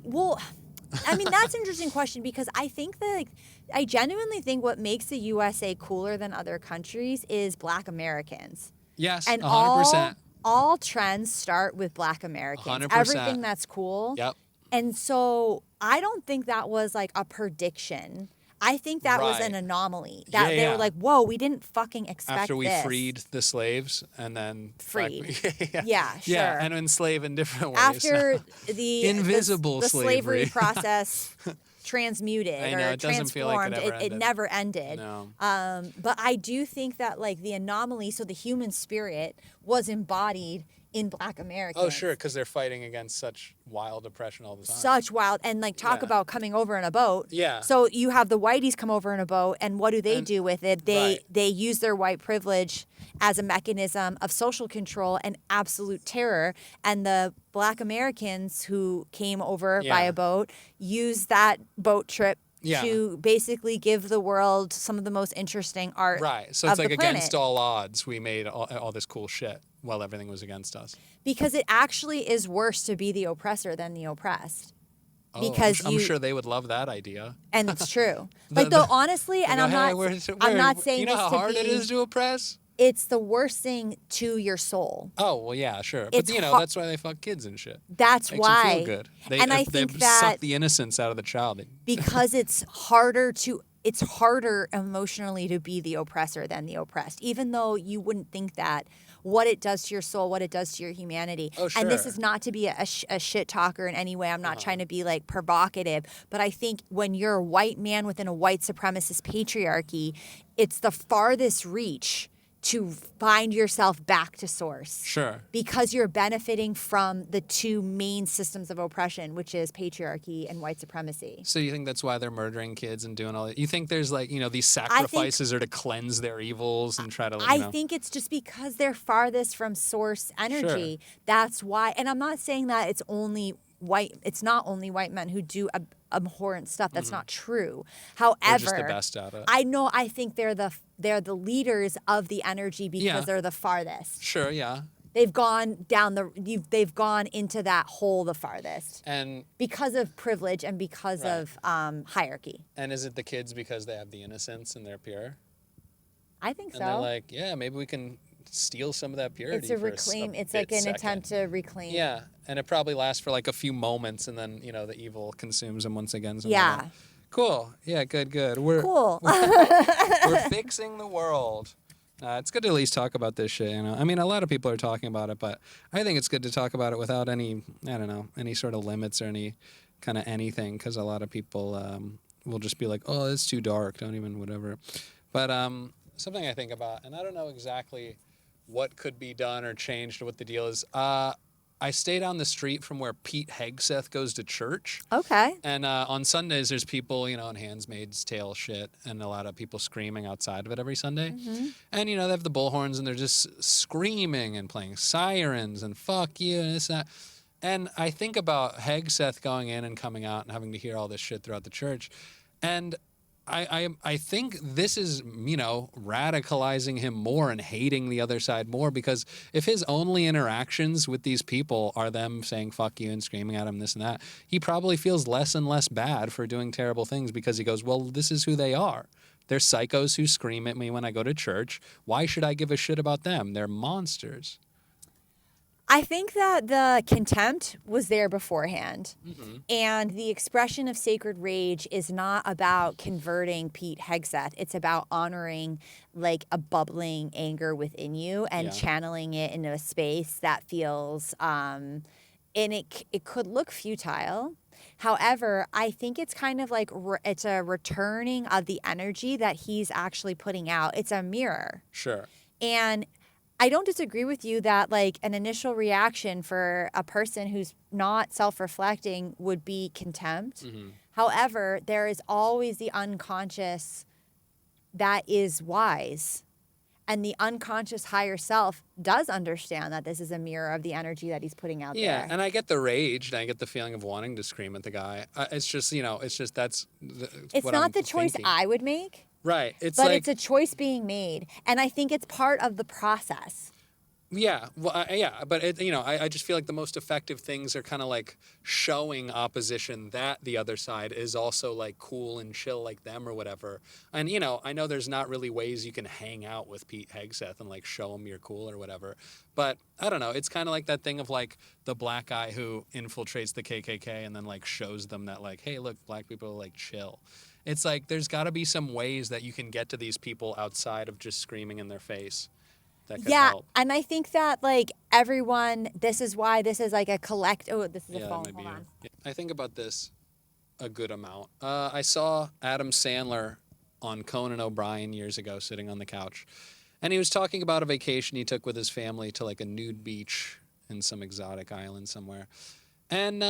Well, I mean, that's an interesting question because I think that like, I genuinely think what makes the USA cooler than other countries is Black Americans. Yes, And 100%. all trends start with Black Americans. 100%. Everything that's cool. Yep. And so I don't think that was like a prediction. I think that was Right. an anomaly. That Yeah, they yeah. were like, whoa, we didn't fucking expect After we this. freed the slaves and then Freed. yeah. Yeah, sure. Yeah, and enslave in different ways. After the Invisible the slavery slavery. process transmuted I know, or it doesn't feel like it transformed, ever it ended. never ended. No. But I do think that like the anomaly, so the human spirit was embodied in Black Americans. Oh, sure, because they're fighting against such wild oppression all the time. Such wild, and like talk Yeah. about coming over in a boat. Yeah. So you have the whiteys come over in a boat, and what do they And- do with it? right. They use their white privilege as a mechanism of social control and absolute terror. And the Black Americans who came over by Yeah. a boat use that boat trip Yeah. to basically give the world some of the most interesting art. Right. So of it's like the against planet. all odds, we made all this cool shit while everything was against us. Because it actually is worse to be the oppressor than the oppressed. Oh, Because I'm you- sure they would love that idea. And it's true. The- Like though, honestly, and You I'm know, not, hey, I'm not saying you know this how to hard be. it is to oppress? It's the worst thing to your soul. Oh, well, yeah, sure. It's But, har- that's why they fuck kids and shit. That's Makes why. them feel good. And I they think that suck the innocence out of the child. because it's harder emotionally to be the oppressor than the oppressed, even though you wouldn't think that. What it does to your soul, what it does to your humanity. Oh, And this sure. is not to be a shit talker in any way. I'm not trying to be like provocative, but I think when you're a white man within a white supremacist patriarchy, it's the farthest reach to find yourself back to source. Sure. Because you're benefiting from the two main systems of oppression, which is patriarchy and white supremacy. So you think that's why they're murdering kids and doing all that? You think there's like, these sacrifices are to cleanse their evils and try to, I think it's just because they're farthest from source energy. That's why. And I'm not saying that it's only white. It's not only white men who do abhorrent stuff. That's not true. However, they're just the best at it. I know. I think they're the leaders of the energy because Yeah. they're the farthest. Sure, yeah. They've gone down they've gone into that hole the farthest And because of privilege and because Right. of hierarchy. is it the kids because they have the innocence and they're pure? I think And so. they're like, yeah, maybe we can steal some of that purity. It's a for reclaim. It's bit like an second. attempt to reclaim. Yeah, and it probably lasts for like a few moments, and then the evil consumes them once again. something like Yeah. that. Cool. Yeah. Good. We're Cool. we're fixing the world. It's good to at least talk about this shit. I mean, a lot of people are talking about it, but I think it's good to talk about it without any sort of limits or any kind of anything, because a lot of people will just be like, oh, it's too dark. Don't even whatever. But something I think about, and I don't know exactly what could be done or changed or what the deal is. I stay down the street from where Pete Hegseth goes to church. Okay. And on Sundays, there's people, in Handmaid's Tale shit, and a lot of people screaming outside of it every Sunday. Mm-hmm. And, they have the bullhorns, and they're just screaming and playing sirens and fuck you and this and that. And I think about Hegseth going in and coming out and having to hear all this shit throughout the church. And I think this is, radicalizing him more and hating the other side more, because if his only interactions with these people are them saying fuck you and screaming at him this and that, he probably feels less and less bad for doing terrible things, because he goes, well, this is who they are. They're psychos who scream at me when I go to church. Why should I give a shit about them? They're monsters. I think that the contempt was there beforehand. Mm-hmm. And the expression of sacred rage is not about converting Pete Hegseth. It's about honoring like a bubbling anger within you and Yeah. channeling it into a space that feels, and it could look futile. However, I think it's kind of like it's a returning of the energy that he's actually putting out. It's a mirror. Sure. And I don't disagree with you that like an initial reaction for a person who's not self-reflecting would be contempt. Mm-hmm. However, there is always the unconscious that is wise. And the unconscious higher self does understand that this is a mirror of the energy that he's putting out there. Yeah, and I get the rage, and I get the feeling of wanting to scream at the guy. It's just, that's It's what not I'm the choice thinking. I would make, Right. It's but like, it's a choice being made. And I think it's part of the process. yeah, well, yeah, but I just feel like the most effective things are kind of like showing opposition that the other side is also like cool and chill like them or whatever. And I know there's not really ways you can hang out with Pete Hegseth and like show him you're cool or whatever. But I don't know. It's kind of like that thing of like the black guy who infiltrates the KKK and then like shows them that like, hey, look, black people are like chill. It's like there's got to be some ways that you can get to these people outside of just screaming in their face. Yeah, help. and I think that like everyone, this is why this is like a collect. Oh, this is a phone. Hold on. I think about this a good amount. I saw Adam Sandler on Conan O'Brien years ago sitting on the couch, and he was talking about a vacation he took with his family to like a nude beach in some exotic island somewhere, and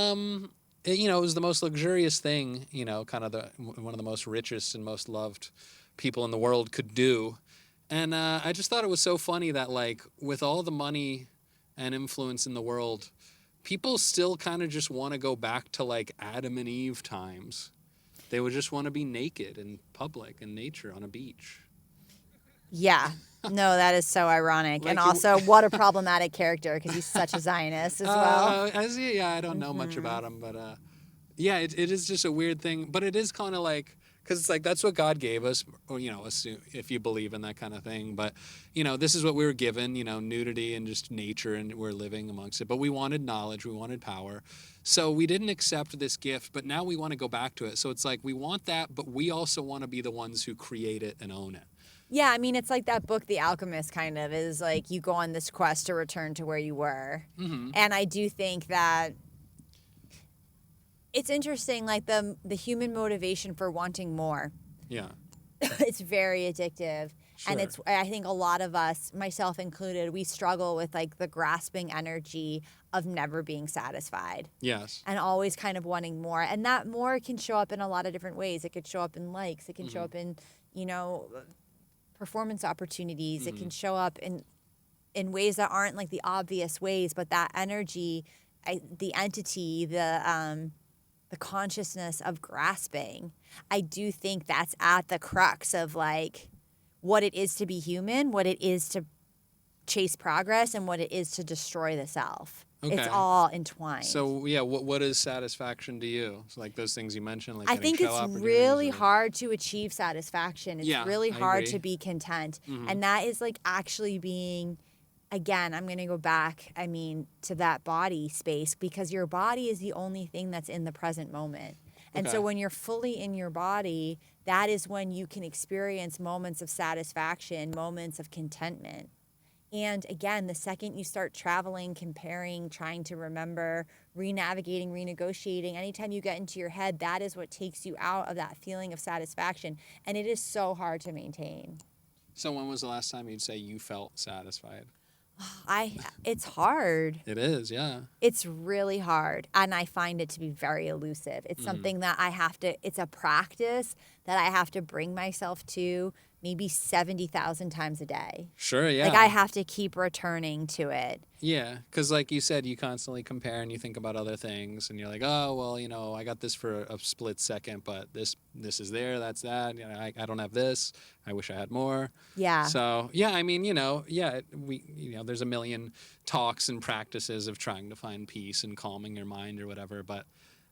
it was the most luxurious thing, kind of one of the most richest and most loved people in the world could do. And I just thought it was so funny that, like, with all the money and influence in the world, people still kind of just want to go back to, like, Adam and Eve times. They would just want to be naked in public in nature on a beach. Yeah. No, that is so ironic. Like and also, what a problematic character, because he's such a Zionist as well. I don't know much about him, but yeah, it is just a weird thing. But it is kind of like, because it's like that's what God gave us, or assume, if you believe in that kind of thing. But this is what we were given, nudity and just nature, and we're living amongst it. But we wanted knowledge, we wanted power, so we didn't accept this gift. But now we want to go back to it. So it's like we want that, but we also want to be the ones who create it and own it. Yeah, I mean, it's like that book, The Alchemist, kind of is like you go on this quest to return to where you were. Mm-hmm. And I do think that it's interesting, like the human motivation for wanting more. Yeah. It's very addictive. Sure. And I think a lot of us, myself included, we struggle with like the grasping energy of never being satisfied. Yes. And always kind of wanting more. And that more can show up in a lot of different ways. It could show up in likes. It can show up in, performance opportunities. It can show up in ways that aren't like the obvious ways, but that energy, the entity, the consciousness of grasping, I do think that's at the crux of like what it is to be human, what it is to chase progress, and what it is to destroy the self. Okay. It's all entwined. So yeah, what is satisfaction to you? So, like those things you mentioned, like I think it's really hard to achieve satisfaction. It's really hard to be content, and that is like actually being. Again, I'm going to go back, to that body space, because your body is the only thing that's in the present moment. And so when you're fully in your body, that is when you can experience moments of satisfaction, moments of contentment. And again, the second you start traveling, comparing, trying to remember, re-navigating, renegotiating, anytime you get into your head, that is what takes you out of that feeling of satisfaction. And it is so hard to maintain. So when was the last time you'd say you felt satisfied? It's hard. It is, yeah. It's really hard, and I find it to be very elusive. It's something that it's a practice that I have to bring myself to maybe 70,000 times a day. Sure, yeah. Like I have to keep returning to it. Yeah, because like you said, you constantly compare and you think about other things, and you're like, oh, well, I got this for a split second, but this is there, that's that. I don't have this. I wish I had more. Yeah. So yeah, there's a million talks and practices of trying to find peace and calming your mind or whatever, but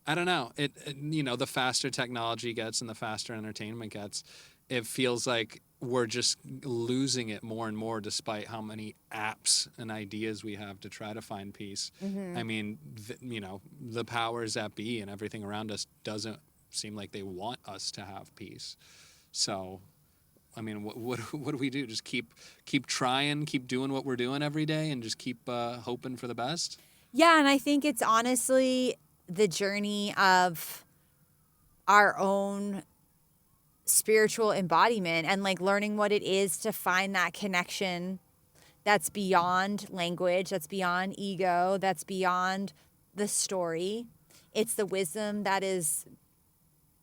I don't know. The faster technology gets and the faster entertainment gets, it feels like we're just losing it more and more, despite how many apps and ideas we have to try to find peace. Mm-hmm. The powers that be and everything around us doesn't seem like they want us to have peace. So, what do we do? Just keep trying, keep doing what we're doing every day, and just keep hoping for the best? Yeah, and I think it's honestly the journey of our own spiritual embodiment and like learning what it is to find that connection that's beyond language, that's beyond ego, that's beyond the story. It's the wisdom that is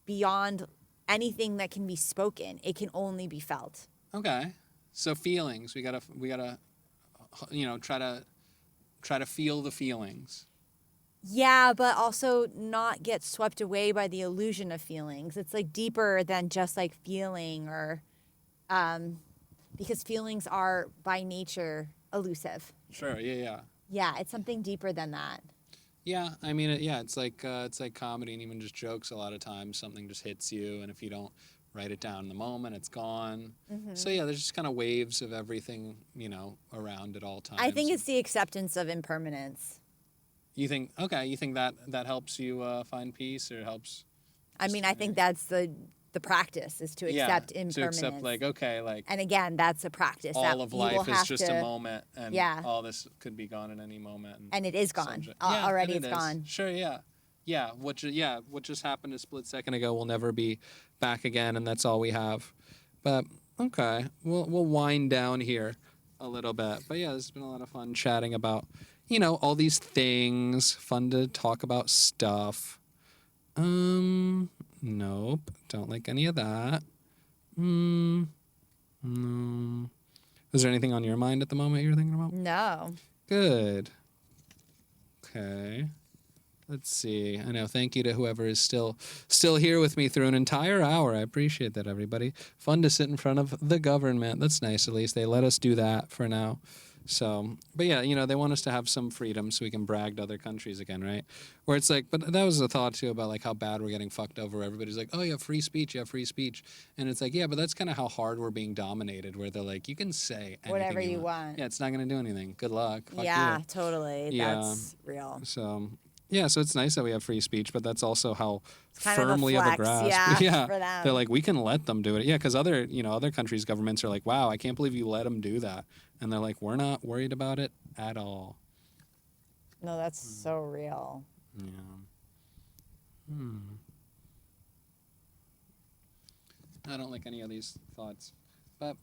beyond anything that can be spoken. It can only be felt. Okay. So feelings, we gotta, try to feel the feelings. Yeah, but also not get swept away by the illusion of feelings. It's like deeper than just like feeling or, because feelings are by nature elusive. Sure. Yeah. Yeah, it's something deeper than that. Yeah. I mean, it's like comedy and even just jokes. A lot of times something just hits you, and if you don't write it down in the moment, it's gone. Mm-hmm. So yeah, there's just kind of waves of everything, around at all times. I think it's the acceptance of impermanence. You think that helps you find peace, or helps? I mean, I think that's the practice is to accept impermanence. To accept and again, that's a practice. All that of you life will is have just to, a moment, and all this could be gone at any moment. And it is gone. Already it's gone. Sure, yeah. Yeah, what just happened a split second ago will never be back again, and that's all we have. But okay, we'll wind down here a little bit. But yeah, this has been a lot of fun chatting about, all these things. Fun to talk about stuff. Nope, don't like any of that. No. Is there anything on your mind at the moment you're thinking about? No. Good. Okay. Let's see. I know. Thank you to whoever is still here with me through an entire hour. I appreciate that, everybody. Fun to sit in front of the government. That's nice. At least they let us do that for now. So, but yeah, they want us to have some freedom so we can brag to other countries again, right? Where it's like, but that was a thought too about like how bad we're getting fucked over. Everybody's like, oh, you have free speech. And it's like, yeah, but that's kind of how hard we're being dominated, where they're like, you can say anything whatever you want. Yeah, it's not going to do anything. Good luck. Fuck yeah, you. Totally. Yeah. That's real. So, yeah, so it's nice that we have free speech, but that's also how kind firmly of of a a flex, grasp. for them. They're like, we can let them do it. Yeah, because other countries' governments are like, wow, I can't believe you let them do that. And they're like, we're not worried about it at all. No, that's so real. Yeah. I don't like any of these thoughts. But,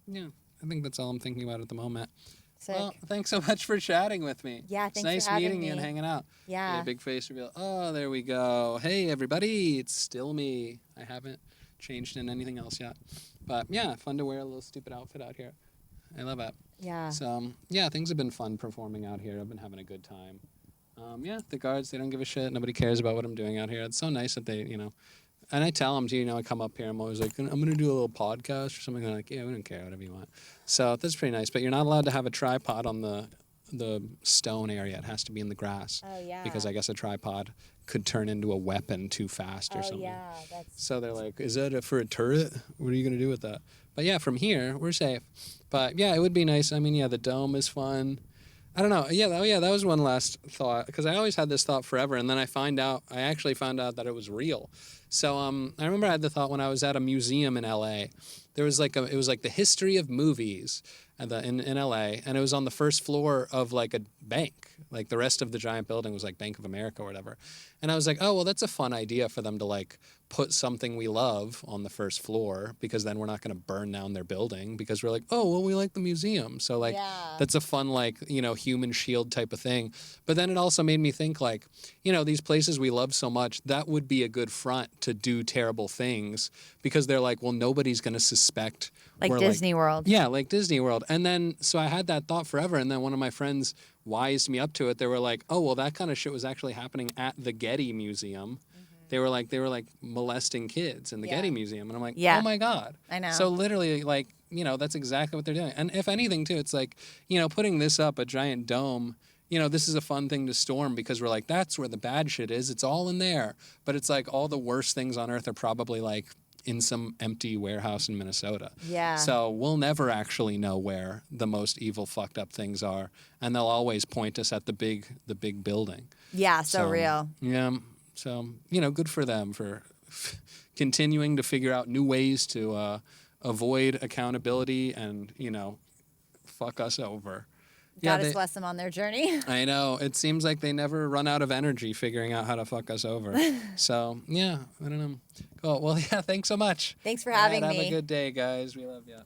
yeah, I think that's all I'm thinking about at the moment. Sick. Well, thanks so much for chatting with me. Yeah, thanks it's nice for having meeting me. you and hanging out. Yeah. Get a big face reveal. Oh, there we go. Hey, everybody. It's still me. I haven't changed in anything else yet. But, yeah, fun to wear a little stupid outfit out here. I love it. Yeah. So, yeah, things have been fun performing out here. I've been having a good time. Yeah, the guards, they don't give a shit. Nobody cares about what I'm doing out here. It's so nice that they, and I tell them, too, I come up here, I'm always like, I'm going to do a little podcast or something. They're like, yeah, we don't care, whatever you want. So that's pretty nice. But you're not allowed to have a tripod on the stone area. It has to be in the grass. Oh, yeah. Because I guess a tripod could turn into a weapon too fast or something. Yeah, that's... So they're like, is that for a turret? What are you going to do with that? But yeah, from here, we're safe. But yeah, it would be nice. I mean, yeah, the dome is fun. I don't know. Yeah, that was one last thought, because I always had this thought forever, and then I actually found out that it was real. So I remember I had the thought when I was at a museum in LA. There was it was like the history of movies in LA, and it was on the first floor of like a bank. Like the rest of the giant building was like Bank of America or whatever. And I was like, oh, well, that's a fun idea for them to like put something we love on the first floor, because then we're not going to burn down their building, because we're like, oh, well, we like the museum. So like, that's a fun, like, human shield type of thing. But then it also made me think like, these places we love so much, that would be a good front to do terrible things, because they're like, well, nobody's going to suspect. Like Disney World. Yeah, like Disney World. And then, so I had that thought forever. And then one of my friends wised me up to it. They were like, oh, well, that kind of shit was actually happening at the Getty Museum. They were like molesting kids in the Getty Museum. And I'm like, oh my God. I know. So literally, like, that's exactly what they're doing. And if anything, too, it's like, putting this up, a giant dome, this is a fun thing to storm, because we're like, that's where the bad shit is. It's all in there. But it's like all the worst things on earth are probably like in some empty warehouse in Minnesota. Yeah. So we'll never actually know where the most evil, fucked up things are. And they'll always point us at the big building. Yeah, so real. Yeah. So, good for them for continuing to figure out new ways to avoid accountability and, fuck us over. God bless them on their journey. I know. It seems like they never run out of energy figuring out how to fuck us over. So, yeah, I don't know. Cool. Well, yeah, thanks so much. Thanks for having me. Have a good day, guys. We love you.